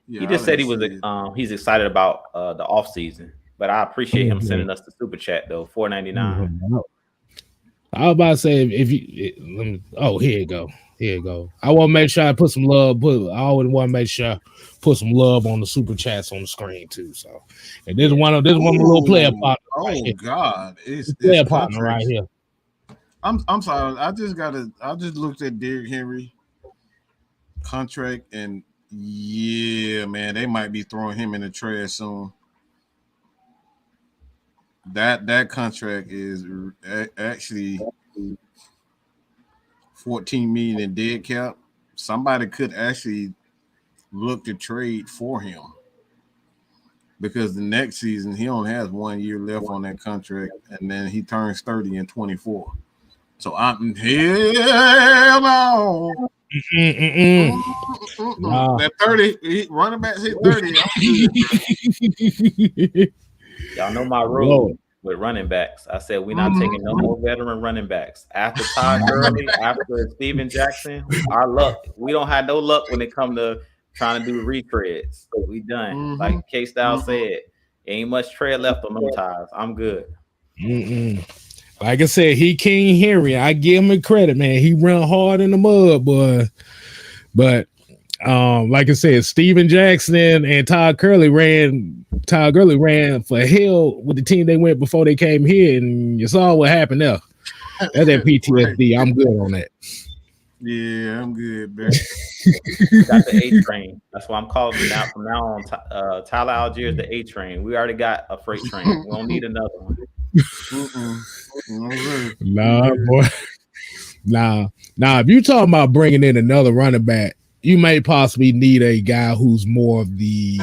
He just said he was he's excited about the off season. But I appreciate him sending us the super chat though, $4.99. I was about to say if you here you go. Here you go. I want to make sure I put some love. I always want to make sure I put some love on the super chats on the screen too. So, and this is one of my little player partner. Oh God, it's player partner right here. I'm sorry. I just looked at Derrick Henry contract, and yeah, man, they might be throwing him in the trash soon. That contract is actually $14 million in dead cap. Somebody could actually look to trade for him because the next season he only has 1 year left on that contract, and then he turns 30 in 24. So I'm hell no. Wow. That 30 running backs hit 30. Y'all know my rule with running backs. I said we're not taking no more veteran running backs. After Todd Gurley, after Steven Jackson, our luck. We don't have no luck when it comes to trying to do retreads. We done. Like K-Style said, ain't much tread left on them tires. I'm good. Like I said, he King Henry. I give him credit, man. He run hard in the mud, boy. But like I said, Steven Jackson and Todd Gurley ran for hell with the team they went before they came here, and you saw what happened there. That's that PTSD. I'm good on that. Yeah, I'm good, man. Got the A train. That's why I'm calling him now. From now on, Tyler Algier is the A train. We already got a freight train. We don't need another one. Nah, boy. Nah. If you talking about bringing in another running back, you may possibly need a guy who's more of the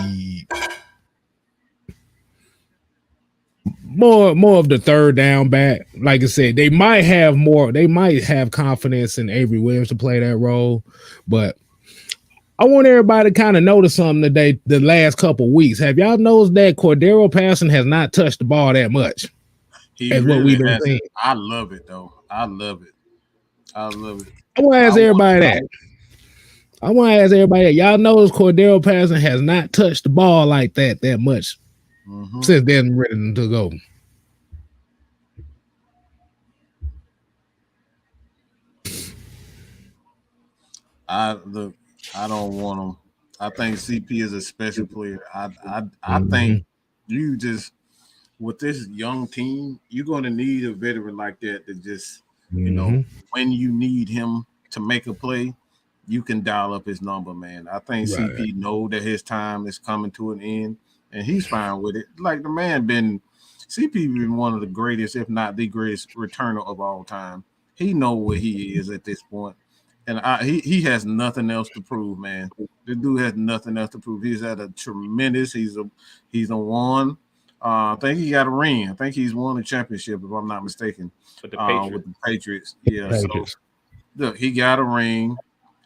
third down back. Like I said, they might have confidence in Avery Williams to play that role, but I want everybody to kind of notice something today, the last couple of weeks. Have y'all noticed that Cordero Patterson has not touched the ball that much? As what we've been seeing. I love it though. I love it. I want to ask everybody that. Y'all notice Cordero Patterson has not touched the ball like that much since then ready to go. I don't want him. I think CP is a special player. I think you just with this young team, you're going to need a veteran like that to just, you know, when you need him to make a play, you can dial up his number, man. I think CP know that his time is coming to an end, and he's fine with it. Like CP been one of the greatest, if not the greatest returner of all time. He know what he is at this point, and he has nothing else to prove, man. The dude has nothing else to prove. He's at a tremendous. He's a one. I think he got a ring. I think he's won a championship, if I'm not mistaken, with the Patriots. Yeah, so look, he got a ring.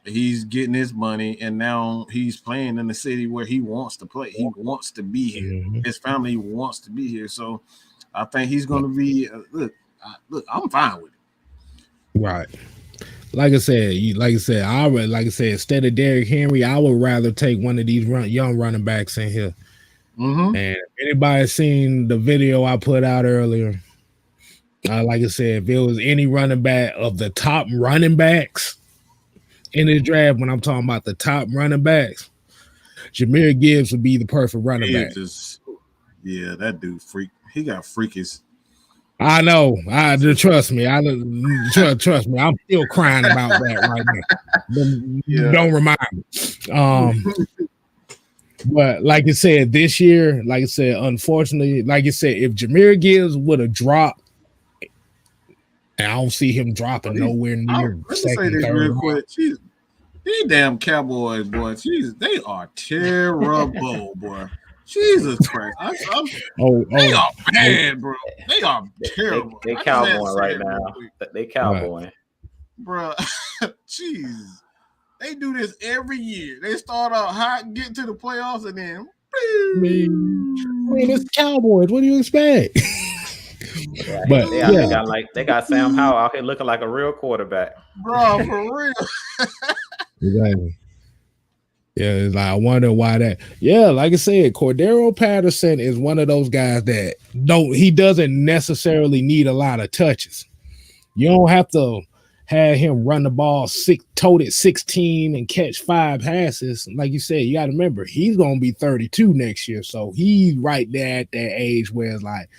He's getting his money, and now he's playing in the city where he wants to play. He wants to be here. His family wants to be here. So I think he's going to be. Look, I'm fine with it. Right. Like I said, instead of Derrick Henry, I would rather take one of these young running backs in here. And if anybody seen the video I put out earlier, like I said, if it was any running back of the top running backs in this draft, when I'm talking about the top running backs, Jahmyr Gibbs would be the perfect running back. Yeah, that dude freak. He got freakish. I know. Trust me. Trust me. I'm still crying about that right now. Don't remind me. But like I said, this year, unfortunately, like I said, if Jahmyr Gibbs would have dropped, and I don't see him dropping nowhere near second, third. Real quick. These damn Cowboys, boy. They are terrible, boy. Jesus Christ. They are bad, bro. They are terrible. They cowboy right now. They cowboy. Bro, jeez. They do this every year. They start out hot, get to the playoffs, and then I mean, it's Cowboys. What do you expect? But they got Sam Howell out here looking like a real quarterback. Bro, for real. Exactly. Yeah, it's like I wonder why that. Yeah, like I said, Cordero Patterson is one of those guys that he doesn't necessarily need a lot of touches. You don't have to have him run the ball toted 16 and catch 5 passes. Like you said, you got to remember he's gonna be 32 next year. So he's right there at that age where it's like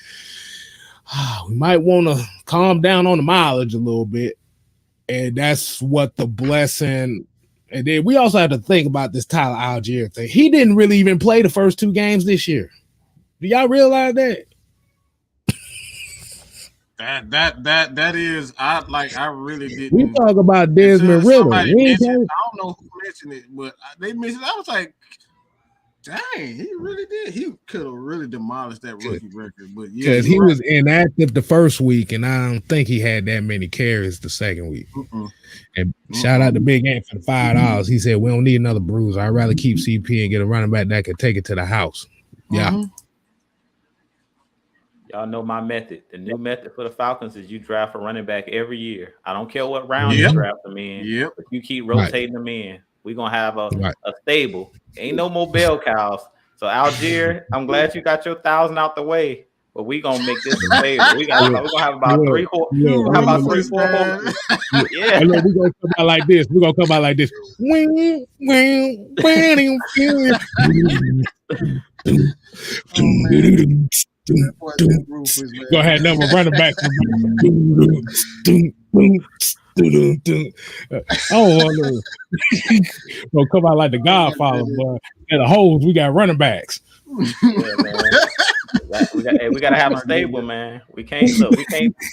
we might want to calm down on the mileage a little bit. And that's what the blessing. And then we also have to think about this Tyler Algier thing. He didn't really even play the first 2 games this year. Do y'all realize that? That is, I really didn't. We talk about Desmond Ritter. I don't know who mentioned it, but they mentioned it. I was like, dang, he really did. He could have really demolished that rookie record. But yeah, because he was inactive the first week, and I don't think he had that many carries the second week. And shout out to Big Ant for the $5. He said, we don't need another bruiser. I'd rather keep CP and get a running back that can take it to the house. Yeah. Y'all know my method. The new method for the Falcons is you draft a running back every year. I don't care what round you draft them in. But you keep rotating them in. We're going to have a stable. Ain't no more bell cows. So, Algier, I'm glad you got your 1,000 out the way. But we're going to make this a stable. We're going to have about 3-4 horses. Yeah. We're going to come out like this. We're going to come out like this. Go ahead, number running back. Oh, gonna come out like the Godfather, but at the holes we got running backs. Yeah, man. We gotta have a stable, man. We can't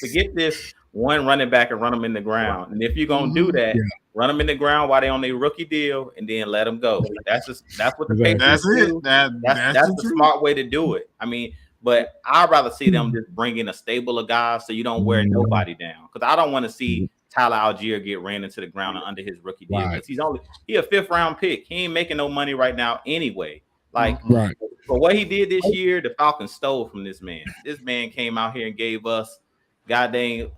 forget this one running back and run them in the ground. And if you're gonna do that, run them in the ground while they're on their rookie deal, and then let them go. That's what the Patriots do. That's the smart way to do it. I mean, but I'd rather see them just bring in a stable of guys so you don't wear nobody down. Because I don't want to see Tyler Algier get ran into the ground under his rookie deal. Because he a 5th round pick. He ain't making no money right now anyway. Like, for what he did this year, the Falcons stole from this man. This man came out here and gave us, dang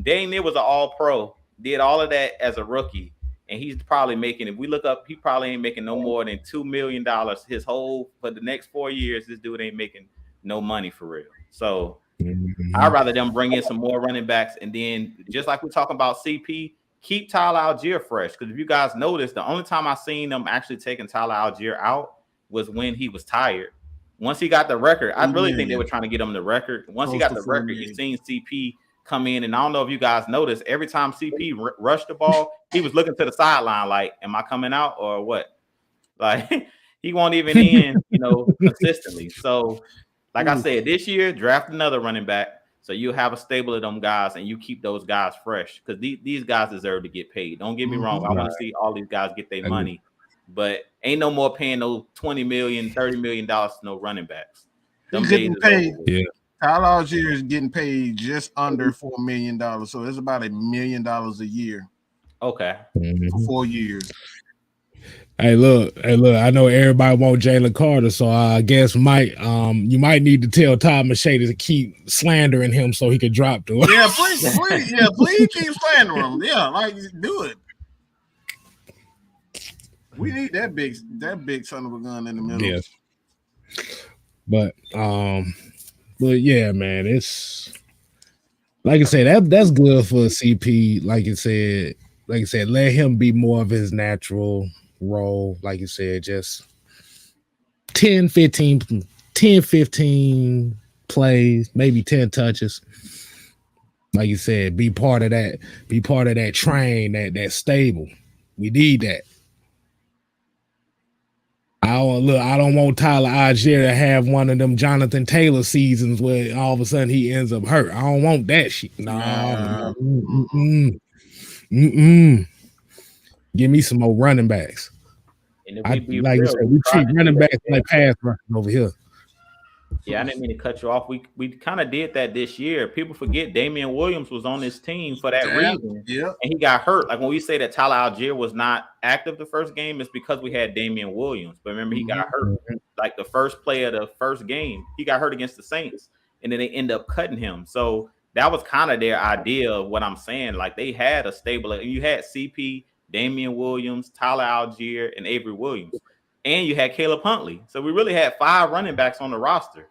near was an all-pro. Did all of that as a rookie. And he's probably making, if we look up, he probably ain't making no more than $2 million his whole, for the next 4 years, this dude ain't making no money for real. So I'd rather them bring in some more running backs. And then just like we're talking about CP, keep Tyler Algier fresh. Because if you guys notice, the only time I seen them actually taking Tyler Algier out was when he was tired. Once he got the record, I really think they were trying to get him the record. Once he got the record, you seen CP come in. And I don't know if you guys noticed, every time CP rushed the ball, he was looking to the sideline like, am I coming out or what? Like, he won't even in, consistently. So, like I said, this year, draft another running back so you have a stable of them guys and you keep those guys fresh because these guys deserve to get paid. Don't get me wrong. I want to see all these guys get their money, but ain't no more paying no $20 million, $30 million to no running backs. Them getting paid. Yeah. Tyler Algier is getting paid just under $4 million. So it's about $1 million a year. Okay. For 4 years. Hey, look! I know everybody wants Jalen Carter, so I guess Mike, you might need to tell Todd Machete to keep slandering him so he could drop to him. Yeah, please keep slandering him. Yeah, like do it. We need that big son of a gun in the middle. Yeah. But yeah, man, it's like I said, that's good for CP. Like I said, let him be more of his natural role, like you said, just 10, 15 plays, maybe 10 touches. Like you said, be part of that train, that stable. We need that. I don't want Tyler Algier to have one of them Jonathan Taylor seasons where all of a sudden he ends up hurt. I don't want that shit. No. Give me some more running backs. And if we like you said, we treat running backs like pass rushing over here. Yeah, I didn't mean to cut you off. We kind of did that this year. People forget Damian Williams was on this team for that reason. Yeah. And he got hurt. Like when we say that Tyler Algier was not active the first game, it's because we had Damian Williams. But remember, he got hurt. Like the first play of the first game, he got hurt against the Saints. And then they end up cutting him. So that was kind of their idea of what I'm saying. Like they had a stable. You had CP, Damian Williams, Tyler Algier, and Avery Williams. And you had Caleb Huntley. So we really had 5 running backs on the roster.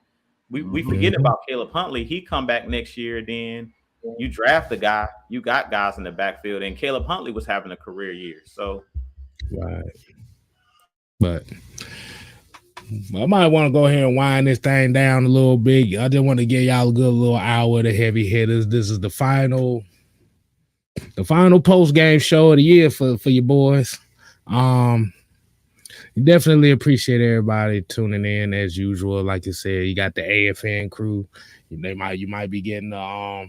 We forget about Caleb Huntley. He come back next year, then you draft the guy. You got guys in the backfield, and Caleb Huntley was having a career year. So, right. But I might want to go ahead and wind this thing down a little bit. I just want to give y'all a good little hour of the heavy hitters. This is the final post-game show of the year for your boys. Definitely appreciate everybody tuning in as usual. Like you said, you got the AFN crew. You might be getting the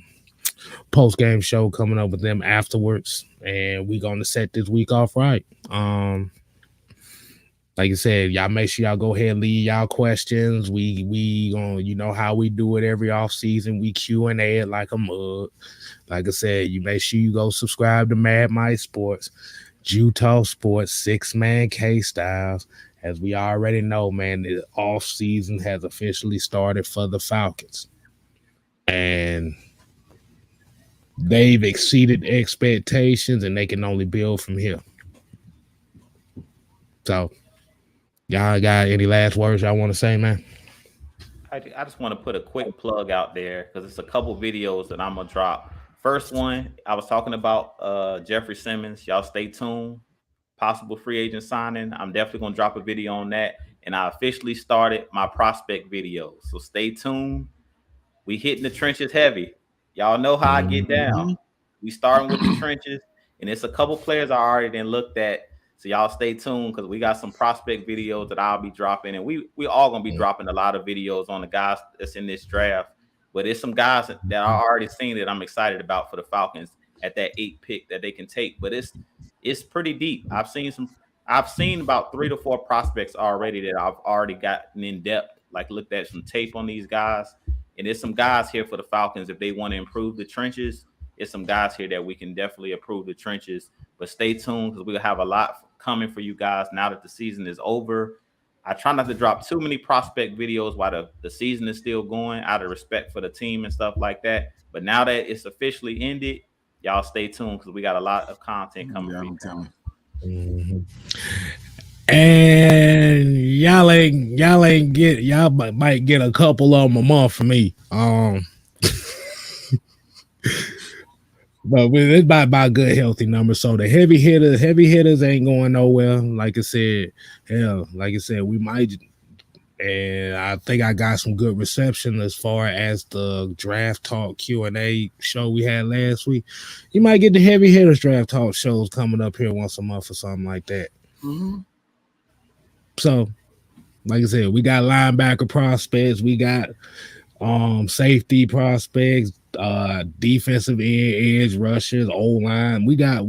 post-game show coming up with them afterwards, and we're gonna set this week off right. Like I said, y'all make sure y'all go ahead and leave y'all questions. We gonna, you know how we do it every off season. We Q&A it like a mug. Like I said, you make sure you go subscribe to Mad Mike Sports, Utah Sports, 6-Man K-Styles. As we already know, man, the off season has officially started for the Falcons, and they've exceeded expectations, and they can only build from here. So, y'all got any last words y'all want to say, man? I just want to put a quick plug out there because it's a couple videos that I'm gonna drop. First one, I was talking about Jeffrey Simmons. Y'all stay tuned. Possible free agent signing. I'm definitely gonna drop a video on that. And I officially started my prospect video. So stay tuned. We hitting the trenches heavy. Y'all know how I get down. We starting with the trenches, and it's a couple players I already then looked at. So y'all stay tuned because we got some prospect videos that I'll be dropping, and we all gonna be dropping a lot of videos on the guys that's in this draft. But it's some guys that I already seen that I'm excited about for the Falcons at that 8 pick that they can take. But it's pretty deep. I've seen about 3 to 4 prospects already that I've already gotten in depth, like looked at some tape on these guys. And there's some guys here for the Falcons if they want to improve the trenches. There's some guys here that we can definitely improve the trenches. But stay tuned because we'll have a lot coming for you guys now that the season is over. I try not to drop too many prospect videos while the season is still going out of respect for the team and stuff like that. But now that it's officially ended, y'all stay tuned because we got a lot of content coming for you. And y'all might get a couple of them a month from me. But it's by good healthy numbers. So the heavy hitters ain't going nowhere. Like I said, we might, and I think I got some good reception as far as the draft talk Q&A show we had last week. You might get the heavy hitters draft talk shows coming up here once a month or something like that. So, like I said, we got linebacker prospects, we got safety prospects, defensive end, edge rushers, O-line. We gonna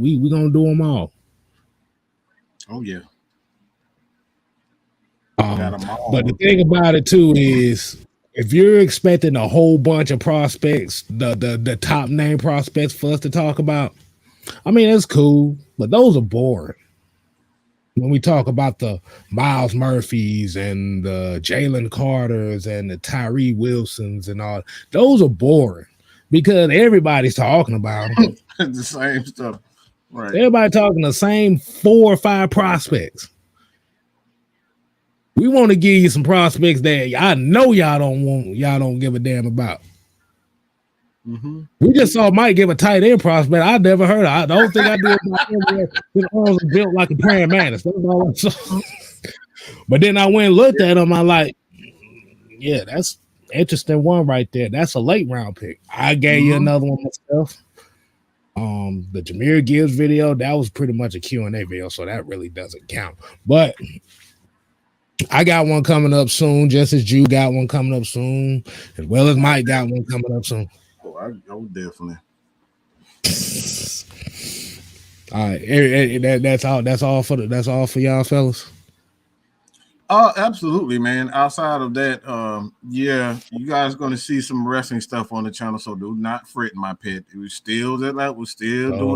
do them all. Oh yeah. But the thing about it too is, if you're expecting a whole bunch of prospects, the top name prospects for us to talk about, I mean, that's cool, but those are boring. When we talk about the Miles Murphys and the Jalen Carters and the Tyree Wilsons and all, those are boring because everybody's talking about them. The same stuff. Right. Everybody talking the same 4 or 5 prospects. We want to give you some prospects that I know y'all don't give a damn about. We just saw Mike give a tight end prospect I never heard of. I don't think I do it. His arms are built like a praying mantis. That's all I saw. But then I went and looked at him. I'm like, yeah, that's interesting one right there. That's a late round pick. I gave you another one myself. The Jahmyr Gibbs video, that was pretty much a Q&A video, so that really doesn't count. But I got one coming up soon, just as Drew got one coming up soon, as well as Mike got one coming up soon. Oh, definitely. All right, that's all for y'all fellas. Oh, absolutely, man. Outside of that, yeah, you guys going to see some wrestling stuff on the channel, so do not fret, my pet. We're still doing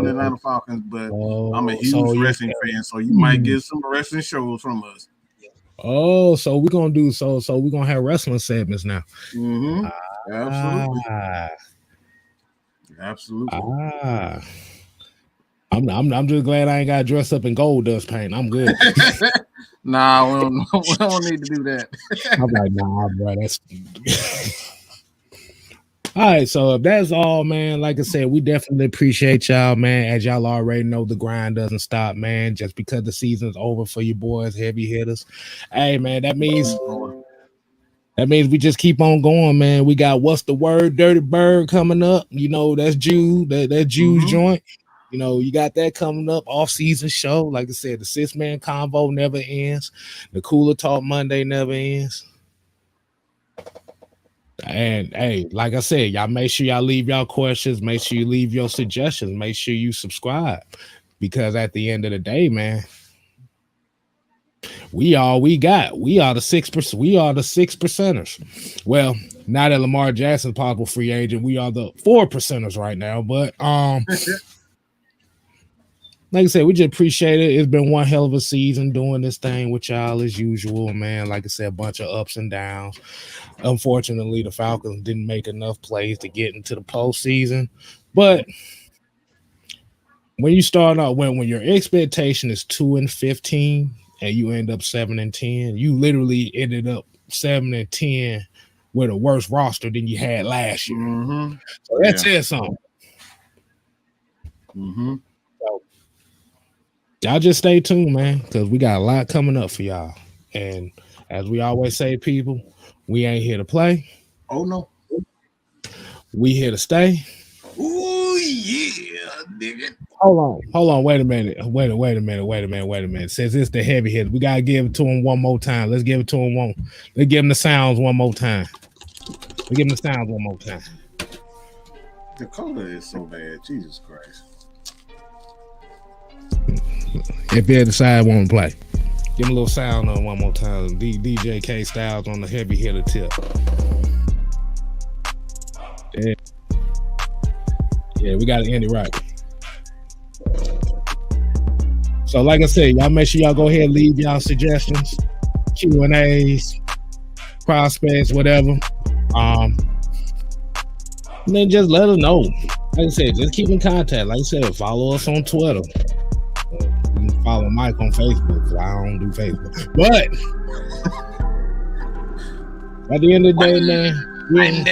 Atlanta Falcons, but I'm a huge wrestling fan, so you might get some wrestling shows from us. Oh, so we're gonna have wrestling segments now. Absolutely. Absolutely. I'm just glad I ain't got to dress up in gold dust paint. I'm good. Nah, we don't need to do that. I'm like, nah, bro, that's all right. So if that's all, man, like I said, we definitely appreciate y'all, man. As y'all already know, the grind doesn't stop, man. Just because the season's over for you boys, heavy hitters. Hey, man, that means we just keep on going, man. We got What's the Word, Dirty Bird coming up. You know, that's Jude, that Jude's joint. You know, you got that coming up, off-season show. Like I said, the 6-man convo never ends. The Cooler Talk Monday never ends. And hey, like I said, y'all make sure y'all leave y'all questions. Make sure you leave your suggestions. Make sure you subscribe. Because at the end of the day, man, we all we got. We are the 6%. We are the 6%ers. Well, now that Lamar Jackson's possible free agent, we are the 4%ers right now. But like I said, we just appreciate it. It's been one hell of a season doing this thing with y'all as usual, man. Like I said, a bunch of ups and downs. Unfortunately, the Falcons didn't make enough plays to get into the postseason. But when you start out, when your expectation is 2-15 and you end up 7-10, you literally ended up 7-10 with a worse roster than you had last year. So that says something. So, y'all just stay tuned, man, because we got a lot coming up for y'all. And as we always say, people, we ain't here to play. Oh, no. We here to stay. Ooh, yeah, nigga. Hold on. Wait a minute. Since it's the heavy hit, we got to give it to him one more time. Let's give it to him Let's give him the sounds one more time. Dakota is so bad. Jesus Christ. If they decide won't play, give him a little sound on one more time. DJ K Styles on the heavy hitter tip. Yeah, we got to end it right. So, like I said, y'all make sure y'all go ahead and leave y'all suggestions, Q&As, prospects, whatever. And then just let us know. Like I said, just keep in contact. Like I said, follow us on Twitter. You can follow Mike on Facebook, because I don't do Facebook. But at the end of the day, man,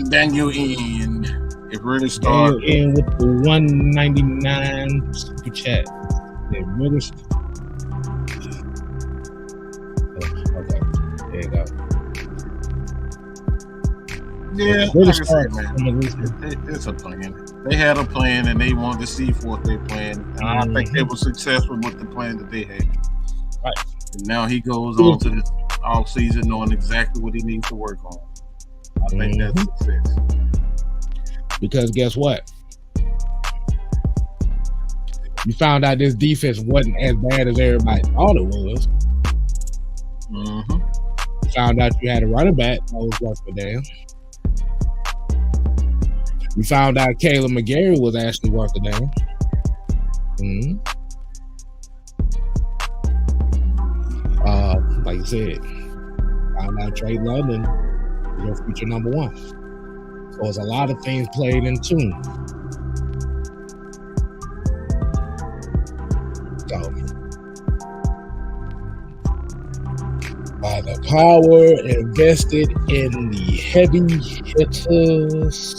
then you end. It really started. In with the 199 super chat. It really. Okay, there you go. Yeah, like I said, man, it's a plan. They had a plan and they wanted to see forth their plan. And I think they were successful with the plan that they had. Right. And now he goes on to this off season knowing exactly what he needs to work on. I think that's success. Because guess what? You found out this defense wasn't as bad as everybody thought it was. You found out you had a running back that was worth a damn. You found out Caleb McGarry was actually worth a damn. Like I said, found out Trey London is your future number one. So there's a lot of things played in tune. So, by the power invested in the heavy hitters.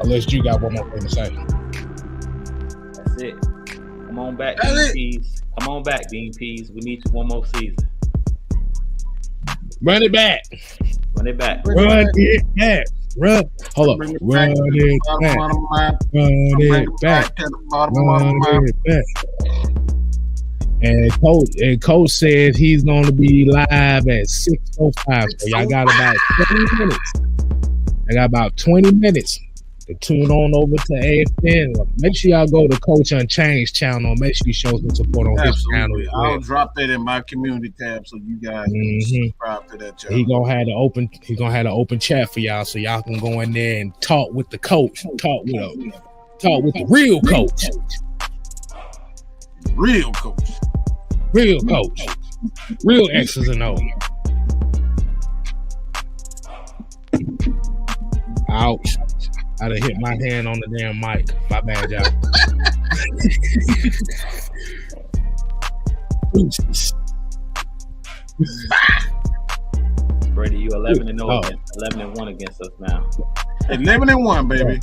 Unless you got one more thing to say. That's it. Come on back, Bean Peas. Come on back, Bean Peas. We need you one more season. Run it back. Run it back. Hold on. Run it back. And coach says he's going to be live at 6:05. So y'all got about 20 minutes. I got about 20 minutes to tune on over to AFN. Make sure y'all go to Coach Unchanged channel. Make sure you show some support on his channel. I'll drop that in my community tab so you guys can subscribe to that channel. He's gonna have an open chat for y'all, so y'all can go in there and talk with the coach. Talk with the real coach. Real coach. Real coach. Real X's and O's. Ouch. I done hit my hand on the damn mic. My bad, y'all. Brady, you 11-0 against 11-1 against us now. 11-1, baby.